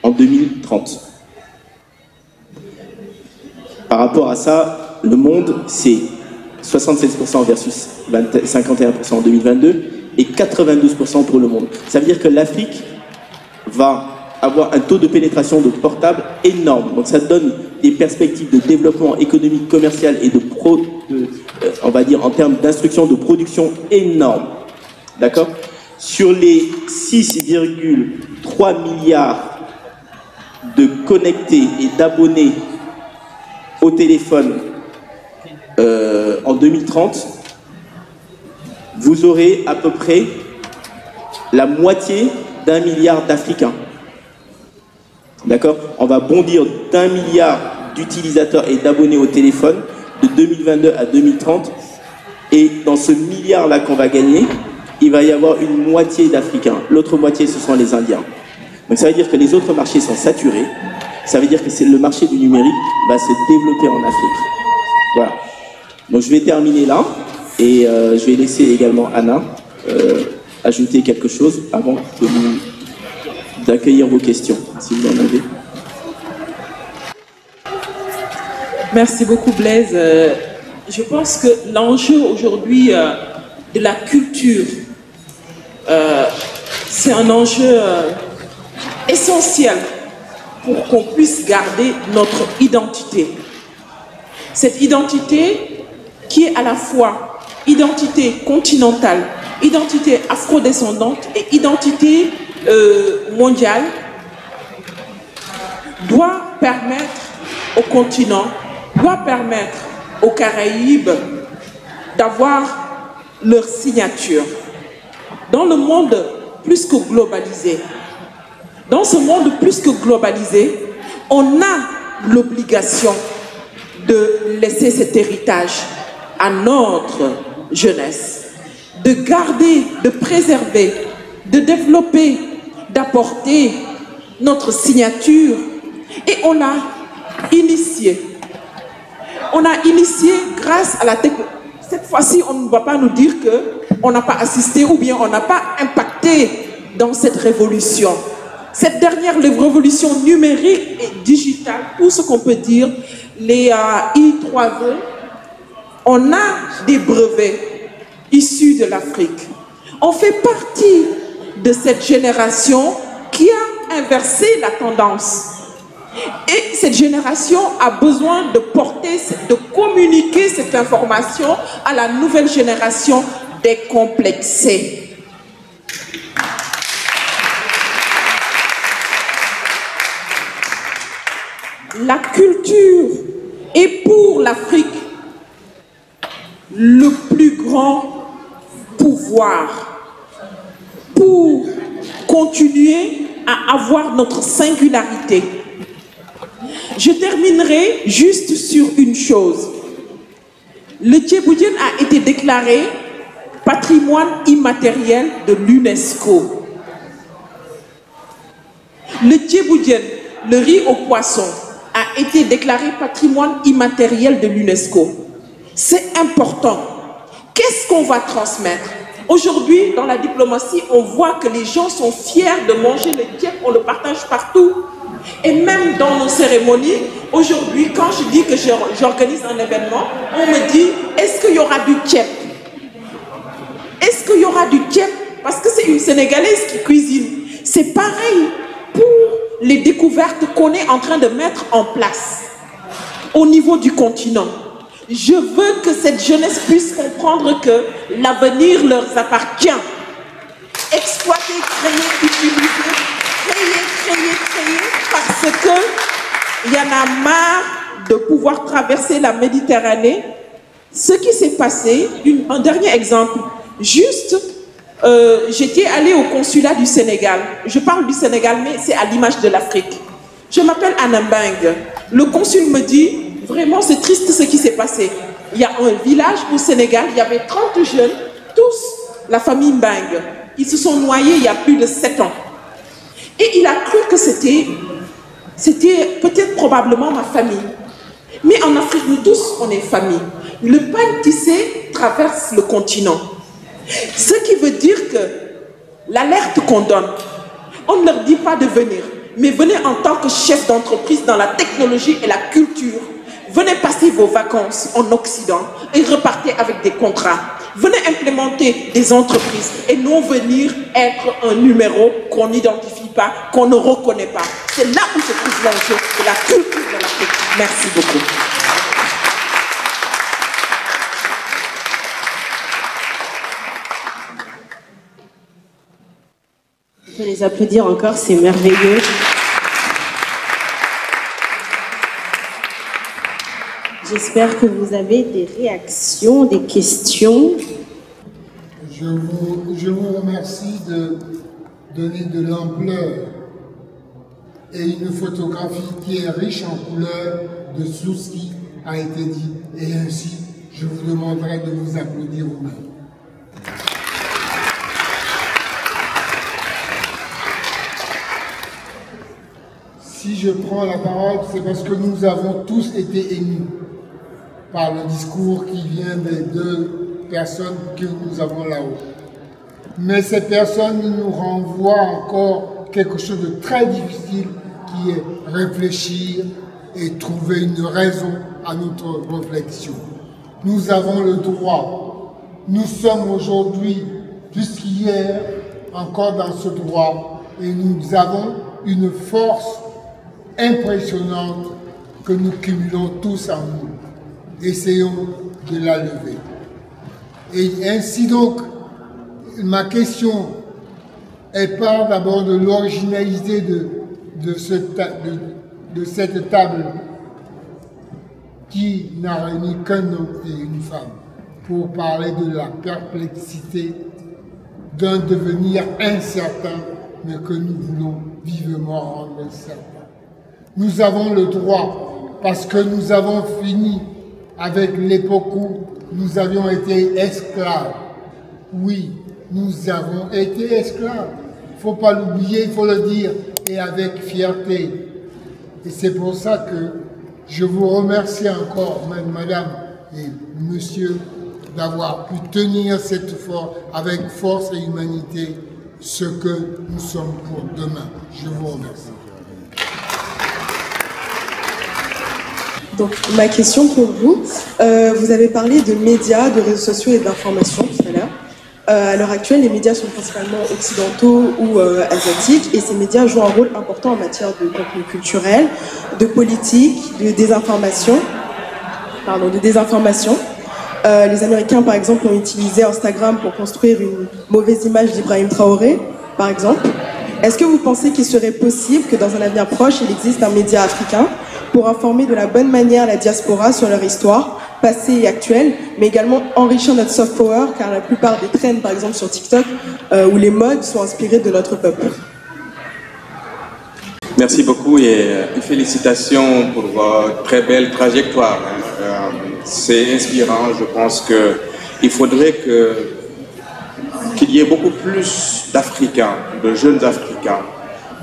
En 2030. Par rapport à ça, le monde, c'est 76% versus 51% en 2022 et 92% pour le monde. Ça veut dire que l'Afrique va avoir un taux de pénétration de portables énorme. Donc ça donne des perspectives de développement économique, commercial et on va dire en termes d'instruction, de production énormes. D'accord ? Sur les 6,3 milliards de connectés et d'abonnés au téléphone en 2030, vous aurez à peu près la moitié d'1 milliard d'Africains. D'accord? On va bondir d'1 milliard d'utilisateurs et d'abonnés au téléphone de 2022 à 2030. Et dans ce milliard-là qu'on va gagner, il va y avoir une moitié d'Africains. L'autre moitié, ce sont les Indiens. Donc ça veut dire que les autres marchés sont saturés. Ça veut dire que le marché du numérique va se développer en Afrique. Voilà. Donc je vais terminer là et je vais laisser également Anna ajouter quelque chose avant d'accueillir vos questions, si vous en avez. Merci beaucoup Blaise. Je pense que l'enjeu aujourd'hui de la culture, c'est un enjeu essentiel pour qu'on puisse garder notre identité. Cette identité qui est à la fois identité continentale, identité afrodescendante et identité mondiale, doit permettre au continent, doit permettre aux Caraïbes d'avoir leur signature. Dans le monde plus que globalisé, dans ce monde plus que globalisé, on a l'obligation de laisser cet héritage à notre jeunesse, de garder, de préserver, de développer, d'apporter notre signature. Et on a initié. On a initié grâce à la technologie. Cette fois-ci, on ne va pas nous dire qu'on n'a pas assisté ou bien on n'a pas impacté dans cette révolution. Cette dernière révolution numérique et digitale, tout ce qu'on peut dire, les I3E, on a des brevets issus de l'Afrique. On fait partie de cette génération qui a inversé la tendance. Et cette génération a besoin de porter, de communiquer cette information à la nouvelle génération décomplexée. La culture est pour l'Afrique le plus grand pouvoir pour continuer à avoir notre singularité. Je terminerai juste sur une chose. Le Djibouti a été déclaré patrimoine immatériel de l'UNESCO. Le Djibouti, le riz au poisson, a été déclaré patrimoine immatériel de l'UNESCO. C'est important. Qu'est-ce qu'on va transmettre? Aujourd'hui, dans la diplomatie, on voit que les gens sont fiers de manger le djeb, on le partage partout. Et même dans nos cérémonies, aujourd'hui, quand je dis que j'organise un événement, on me dit, est-ce qu'il y aura du djeb? Est-ce qu'il y aura du djeb parce que c'est une Sénégalaise qui cuisine. C'est pareil pour les découvertes qu'on est en train de mettre en place au niveau du continent. Je veux que cette jeunesse puisse comprendre que l'avenir leur appartient. Exploiter, créer, utiliser, créer, parce que il y en a marre de pouvoir traverser la Méditerranée. Ce qui s'est passé, un dernier exemple, juste, j'étais allée au consulat du Sénégal. Je parle du Sénégal, mais c'est à l'image de l'Afrique. Je m'appelle Anambang. Le consul me dit, vraiment c'est triste ce qui s'est passé. Il y a un village au Sénégal, il y avait 30 jeunes, tous la famille Mbang. Ils se sont noyés il y a plus de 7 ans. Et il a cru que c'était peut-être probablement ma famille. Mais en Afrique, nous tous, on est famille. Le pain tissé traverse le continent. Ce qui veut dire que l'alerte qu'on donne, on ne leur dit pas de venir, mais venez en tant que chef d'entreprise dans la technologie et la culture. Venez passer vos vacances en Occident et repartez avec des contrats. Venez implémenter des entreprises et non venir être un numéro qu'on n'identifie pas, qu'on ne reconnaît pas. C'est là où se trouve l'enjeu de la culture de l'Afrique. Merci beaucoup. On peut les applaudir encore, c'est merveilleux. J'espère que vous avez des réactions, des questions. Je vous remercie de donner de l'ampleur et une photographie qui est riche en couleurs de tout ce qui a été dit. Et ainsi, je vous demanderai de vous applaudir vous-même. Si je prends la parole, c'est parce que nous avons tous été émus par le discours qui vient des deux personnes que nous avons là-haut. Mais ces personnes nous renvoient encore quelque chose de très difficile qui est réfléchir et trouver une raison à notre réflexion. Nous avons le droit. Nous sommes aujourd'hui, plus qu'hier, encore dans ce droit et nous avons une force impressionnante que nous cumulons tous en nous. Essayons de la lever. Et ainsi donc, ma question, elle part d'abord de l'originalité de cette table qui n'a réuni qu'un homme et une femme pour parler de la perplexité d'un devenir incertain, mais que nous voulons vivement rendre certain. Nous avons le droit, parce que nous avons fini avec l'époque où nous avions été esclaves. Oui, nous avons été esclaves. Il ne faut pas l'oublier, il faut le dire, et avec fierté. Et c'est pour ça que je vous remercie encore, madame et monsieur, d'avoir pu tenir avec force et humanité ce que nous sommes pour demain. Je vous remercie. Donc, ma question pour vous, vous avez parlé de médias, de réseaux sociaux et d'information tout à l'heure. À l'heure actuelle, les médias sont principalement occidentaux ou asiatiques et ces médias jouent un rôle important en matière de contenu culturel, de politique, de désinformation. Les Américains, par exemple, ont utilisé Instagram pour construire une mauvaise image d'Ibrahim Traoré, par exemple. Est-ce que vous pensez qu'il serait possible que dans un avenir proche, il existe un média africain pour informer de la bonne manière la diaspora sur leur histoire, passée et actuelle, mais également enrichir notre soft power, car la plupart des trends, par exemple sur TikTok, ou les modes sont inspirés de notre peuple. Merci beaucoup et félicitations pour votre très belle trajectoire. C'est inspirant, je pense qu'il faudrait qu'il y ait beaucoup plus d'Africains, de jeunes Africains,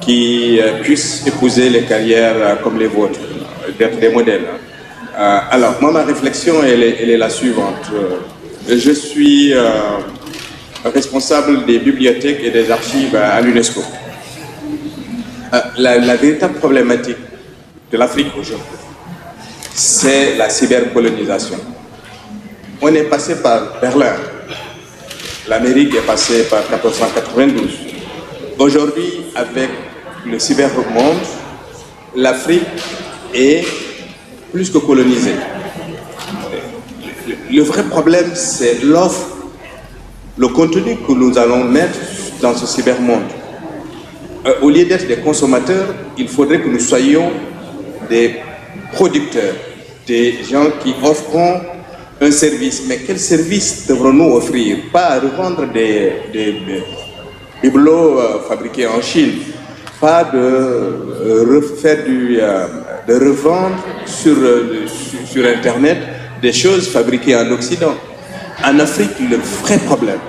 qui puissent épouser les carrières comme les vôtres, d'être des modèles. Alors, moi, ma réflexion, elle est la suivante. Je suis responsable des bibliothèques et des archives à l'UNESCO. La véritable problématique de l'Afrique aujourd'hui, c'est la cybercolonisation. On est passé par Berlin, L'Amérique est passée par 1492. Aujourd'hui, avec le cybermonde, l'Afrique est plus que colonisée. Le vrai problème, c'est l'offre, le contenu que nous allons mettre dans ce cybermonde. Au lieu d'être des consommateurs, il faudrait que nous soyons des producteurs, des gens qui offront un service. Mais quel service devrons-nous offrir? Pas revendre des bibelots fabriqués en Chine, pas de revendre sur Internet des choses fabriquées en Occident. En Afrique, le vrai problème,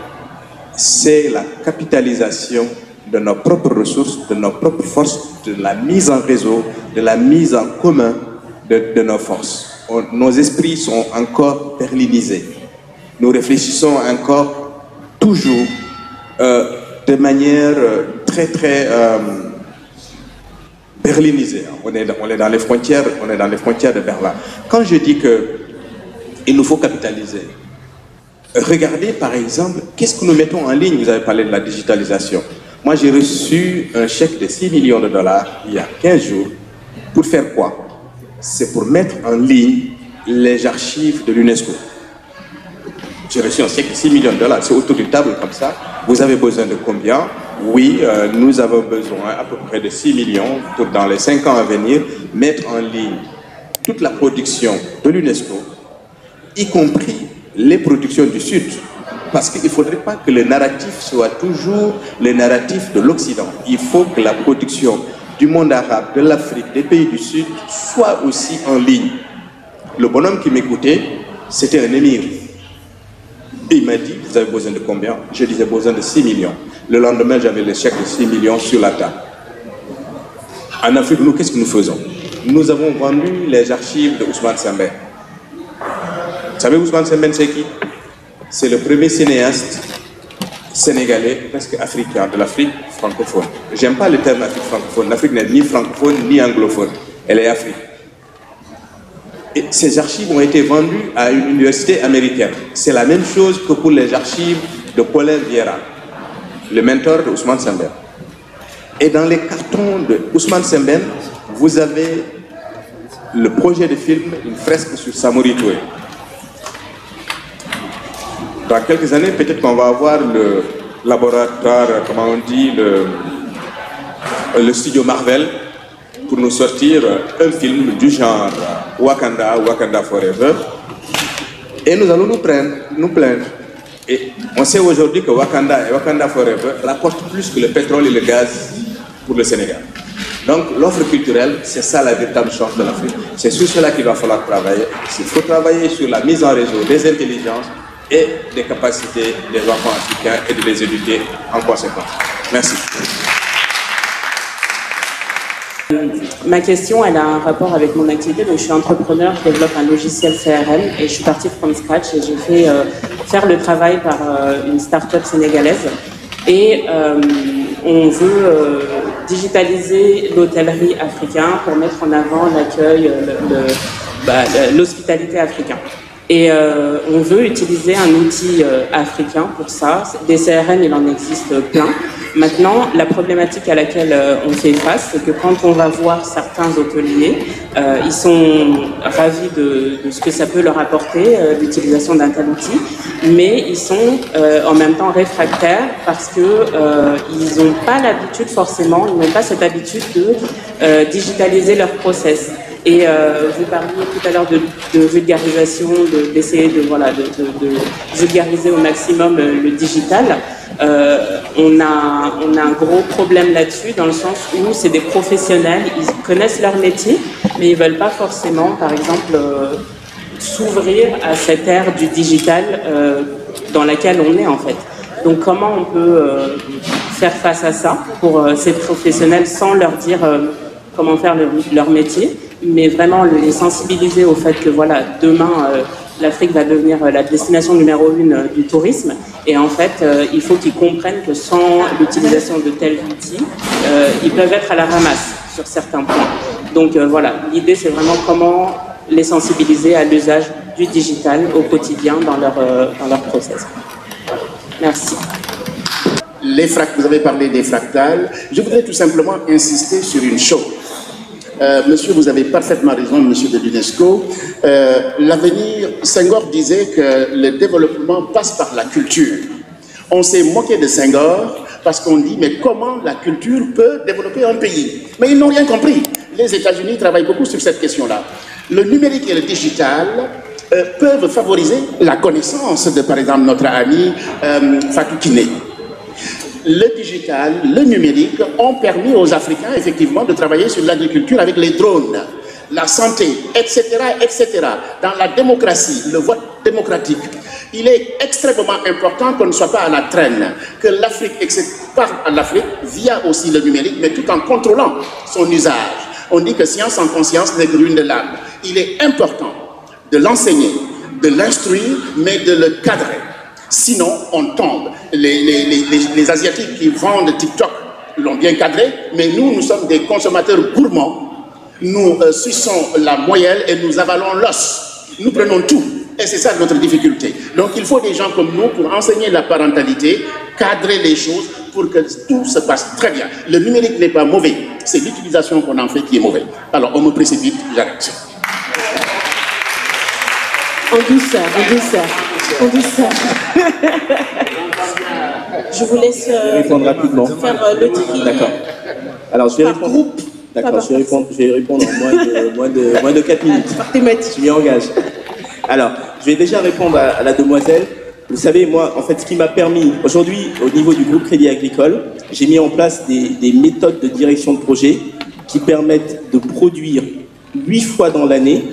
c'est la capitalisation de nos propres ressources, de nos propres forces, de la mise en réseau, de la mise en commun de nos forces. Nos esprits sont encore berlinisés. Nous réfléchissons encore toujours de manière très berlinisée. On est dans les frontières de Berlin. Quand je dis qu'il nous faut capitaliser, regardez par exemple, qu'est-ce que nous mettons en ligne? Vous avez parlé de la digitalisation. Moi, j'ai reçu un chèque de 6 millions de dollars il y a 15 jours. Pour faire quoi? C'est pour mettre en ligne les archives de l'UNESCO. J'ai reçu un chèque de 6 millions de dollars. C'est autour d'une table comme ça. Vous avez besoin de combien? Oui, nous avons besoin à peu près de 6 millions pour, dans les 5 ans à venir, mettre en ligne toute la production de l'UNESCO, y compris les productions du Sud. Parce qu'il ne faudrait pas que le narratif soit toujours le narratif de l'Occident. Il faut que la production du monde arabe, de l'Afrique, des pays du Sud soit aussi en ligne. Le bonhomme qui m'écoutait, c'était un émir. Et il m'a dit, vous avez besoin de combien? Je disais, besoin de 6 millions. Le lendemain, j'avais le chèque de 6 millions sur la table. En Afrique, nous, qu'est-ce que nous faisons? Nous avons vendu les archives de Ousmane Sembène. Vous savez, Ousmane Sembène, c'est qui? C'est le premier cinéaste sénégalais, presque africain, de l'Afrique francophone. J'aime pas le terme Afrique francophone. L'Afrique n'est ni francophone ni anglophone. Elle est Afrique. Et ces archives ont été vendues à une université américaine. C'est la même chose que pour les archives de Paulin Vieira, le mentor de Ousmane Sembène. Et dans les cartons de Ousmane Sembène, vous avez le projet de film, une fresque sur Samori Touré. Dans quelques années, peut-être qu'on va avoir le laboratoire, comment on dit, le studio Marvel, pour nous sortir un film du genre Wakanda, Wakanda Forever. Et nous allons nous plaindre. Et on sait aujourd'hui que Wakanda et Wakanda Forever rapportent plus que le pétrole et le gaz pour le Sénégal. Donc l'offre culturelle, c'est ça la véritable chance de l'Afrique. C'est sur cela qu'il va falloir travailler. Il faut travailler sur la mise en réseau des intelligences et des capacités des enfants africains et de les éduquer en conséquence. Merci. Ma question, elle a un rapport avec mon activité. Donc, je suis entrepreneur, je développe un logiciel CRM et je suis partie from scratch et j'ai fait faire le travail par une start-up sénégalaise. Et on veut digitaliser l'hôtellerie africaine pour mettre en avant l'accueil, l'hospitalité africaine. Et on veut utiliser un outil africain pour ça. Des CRM, il en existe plein. Maintenant, la problématique à laquelle on fait face, c'est que quand on va voir certains hôteliers, ils sont ravis de ce que ça peut leur apporter, l'utilisation d'un tel outil, mais ils sont en même temps réfractaires parce que ils n'ont pas l'habitude forcément, ils n'ont pas cette habitude de digitaliser leur process. Et vous parliez tout à l'heure de vulgarisation, d'essayer de vulgariser au maximum le digital. On a un gros problème là-dessus, dans le sens où c'est des professionnels, ils connaissent leur métier, mais ils ne veulent pas forcément, par exemple, s'ouvrir à cette ère du digital dans laquelle on est en fait. Donc comment on peut faire face à ça pour ces professionnels sans leur dire comment faire leur métier, mais vraiment les sensibiliser au fait que voilà, demain l'Afrique va devenir la destination numéro 1 du tourisme, et en fait il faut qu'ils comprennent que sans l'utilisation de tels outils, ils peuvent être à la ramasse sur certains points. Donc voilà, l'idée c'est vraiment comment les sensibiliser à l'usage du digital au quotidien dans leur process. Merci. Vous avez parlé des fractales. Je voudrais tout simplement insister sur une chose. Monsieur, vous avez parfaitement raison, monsieur de l'UNESCO. L'avenir, Senghor disait que le développement passe par la culture. On s'est moqué de Senghor parce qu'on dit, mais comment la culture peut développer un pays? Mais ils n'ont rien compris. Les États-Unis travaillent beaucoup sur cette question-là. Le numérique et le digital peuvent favoriser la connaissance de, par exemple, notre ami Fatou Kiné. Le digital, le numérique ont permis aux Africains, effectivement, de travailler sur l'agriculture avec les drones, la santé, etc., etc. Dans la démocratie, le vote démocratique, il est extrêmement important qu'on ne soit pas à la traîne, que l'Afrique parle à l'Afrique via aussi le numérique, mais tout en contrôlant son usage. On dit que science en conscience n'est que ruine de l'âme. Il est important de l'enseigner, de l'instruire, mais de le cadrer. Sinon, on tombe. Les Asiatiques qui vendent TikTok l'ont bien cadré, mais nous sommes des consommateurs gourmands. Nous suçons la moelle et nous avalons l'os. Nous prenons tout. Et c'est ça notre difficulté. Donc il faut des gens comme nous pour enseigner la parentalité, cadrer les choses pour que tout se passe très bien. Le numérique n'est pas mauvais. C'est l'utilisation qu'on en fait qui est mauvaise. Alors on me précipite, j'arrête. En douceur, en douceur. En douceur. Je vous laisse répondre rapidement. Faire le tri. D'accord. Alors je vais répondre. D'accord, je vais répondre en moins de 4 minutes. Par thématique. Je m'y engage. Alors, je vais déjà répondre à la demoiselle. Vous savez, moi, en fait, ce qui m'a permis, aujourd'hui, au niveau du groupe Crédit Agricole, j'ai mis en place des méthodes de direction de projet qui permettent de produire 8 fois dans l'année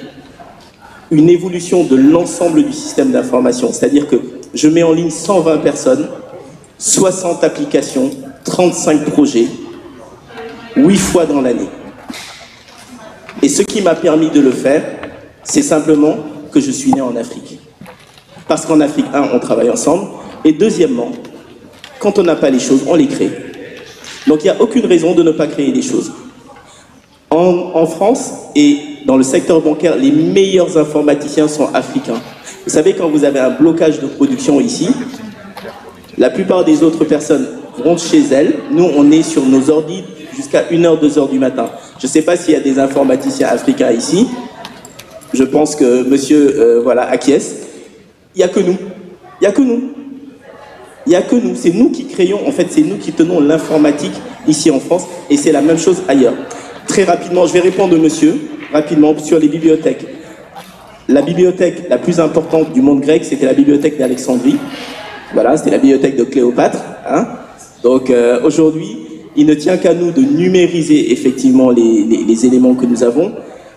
une évolution de l'ensemble du système d'information. C'est-à-dire que je mets en ligne 120 personnes, 60 applications, 35 projets, 8 fois dans l'année. Et ce qui m'a permis de le faire, c'est simplement que je suis né en Afrique. Parce qu'en Afrique, on travaille ensemble. Et deuxièmement, quand on n'a pas les choses, on les crée. Donc il n'y a aucune raison de ne pas créer des choses. En France et dans le secteur bancaire, les meilleurs informaticiens sont africains. Vous savez, quand vous avez un blocage de production ici, la plupart des autres personnes rentrent chez elles. Nous, on est sur nos ordi jusqu'à 1h, 2h du matin. Je ne sais pas s'il y a des informaticiens africains ici. Je pense que monsieur acquiesce. Il n'y a que nous. Il n'y a que nous. Il n'y a que nous. C'est nous qui créons, en fait, c'est nous qui tenons l'informatique ici en France. Et c'est la même chose ailleurs. Très rapidement, je vais répondre au monsieur, rapidement, sur les bibliothèques. La bibliothèque la plus importante du monde grec, c'était la bibliothèque d'Alexandrie. Voilà, c'était la bibliothèque de Cléopâtre. Hein. Donc aujourd'hui, il ne tient qu'à nous de numériser effectivement les éléments que nous avons.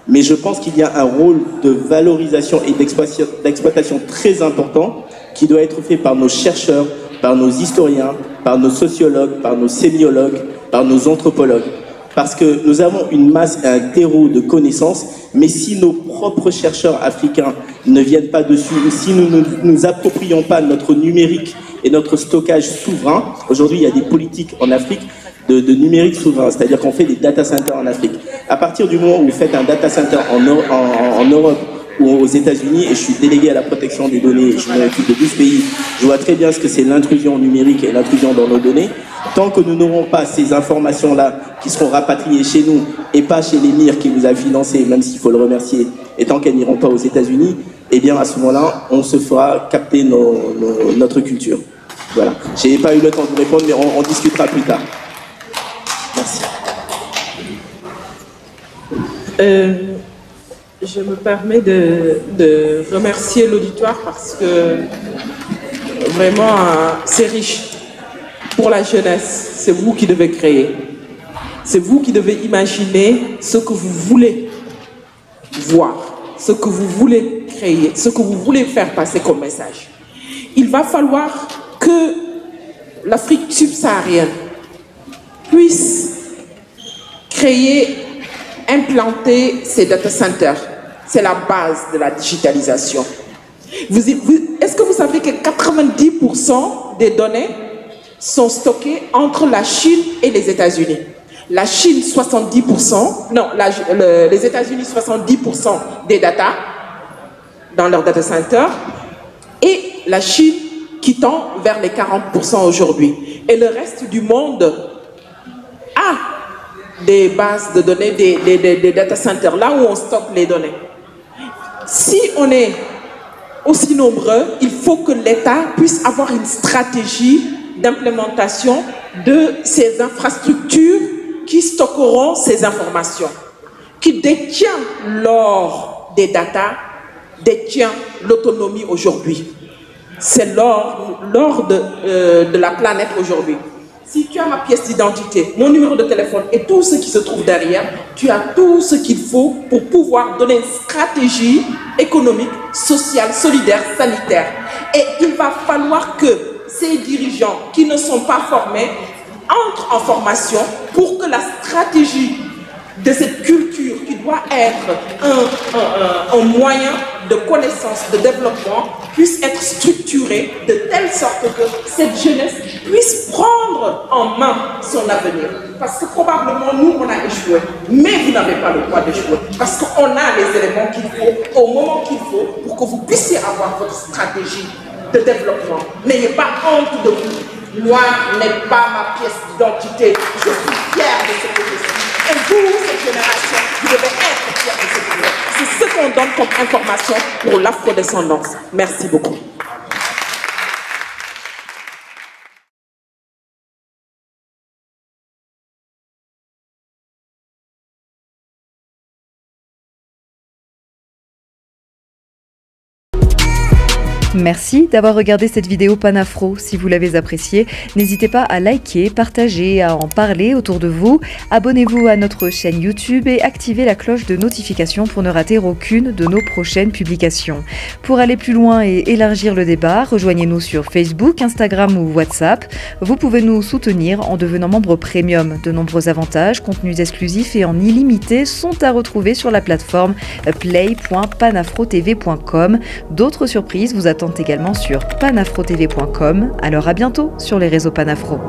Mais je pense qu'il y a un rôle de valorisation et d'exploitation très important qui doit être fait par nos chercheurs, par nos historiens, par nos sociologues, par nos sémiologues, par nos anthropologues. Parce que nous avons une masse et un terreau de connaissances, mais si nos propres chercheurs africains ne viennent pas dessus, si nous ne nous approprions pas notre numérique et notre stockage souverain, aujourd'hui il y a des politiques en Afrique de numérique souverain, c'est-à-dire qu'on fait des data centers en Afrique. À partir du moment où vous faites un data center en Europe ou aux États-Unis, et je suis délégué à la protection des données, je m'occupe de 12 pays, je vois très bien ce que c'est l'intrusion numérique et l'intrusion dans nos données. Tant que nous n'aurons pas ces informations-là qui seront rapatriées chez nous et pas chez l'émir qui nous a financés, même s'il faut le remercier, et tant qu'elles n'iront pas aux États-Unis, eh bien à ce moment-là, on se fera capter notre culture. Voilà. Je n'ai pas eu le temps de vous répondre, mais on discutera plus tard. Merci. Je me permets de remercier l'auditoire parce que vraiment c'est riche. Pour la jeunesse, c'est vous qui devez créer. C'est vous qui devez imaginer ce que vous voulez voir, ce que vous voulez créer, ce que vous voulez faire passer comme message. Il va falloir que l'Afrique subsaharienne puisse créer, implanter ces data centers. C'est la base de la digitalisation. Est-ce que vous savez que 90% des données sont stockées entre la Chine et les États-Unis? La Chine, 70%, non, les États-Unis, 70% des data dans leur data center, et la Chine, qui tend vers les 40% aujourd'hui. Et le reste du monde a des bases de données, des data centers, là où on stocke les données. Si on est aussi nombreux, il faut que l'État puisse avoir une stratégie d'implémentation de ces infrastructures qui stockeront ces informations, qui détient l'or des data, détient l'autonomie aujourd'hui. C'est l'or de la planète aujourd'hui. Si tu as ma pièce d'identité, mon numéro de téléphone et tout ce qui se trouve derrière, tu as tout ce qu'il faut pour pouvoir donner une stratégie économique, sociale, solidaire, sanitaire. Et il va falloir que ces dirigeants qui ne sont pas formés entrent en formation pour que la stratégie de cette culture qui doit être un moyen de connaissance, de développement, puisse être structurée de telle sorte que cette jeunesse puisse prendre en main son avenir. Parce que probablement, nous, on a échoué, mais vous n'avez pas le droit d'échouer. Parce qu'on a les éléments qu'il faut, au moment qu'il faut, pour que vous puissiez avoir votre stratégie de développement. N'ayez pas honte de vous. Moi, n'est pas ma pièce d'identité. Je suis fière de ce que je suis. Et vous, cette génération, vous devez être fiers de ce que vous êtes. C'est ce qu'on donne comme information pour l'afrodescendance. Merci beaucoup. Merci d'avoir regardé cette vidéo Panafro. Si vous l'avez appréciée, n'hésitez pas à liker, partager, à en parler autour de vous. Abonnez-vous à notre chaîne YouTube et activez la cloche de notification pour ne rater aucune de nos prochaines publications. Pour aller plus loin et élargir le débat, rejoignez-nous sur Facebook, Instagram ou WhatsApp. Vous pouvez nous soutenir en devenant membre premium. De nombreux avantages, contenus exclusifs et en illimité sont à retrouver sur la plateforme play.panafrotv.com. D'autres surprises vous attendent également sur panafrotv.com. Alors à bientôt sur les réseaux Panafro.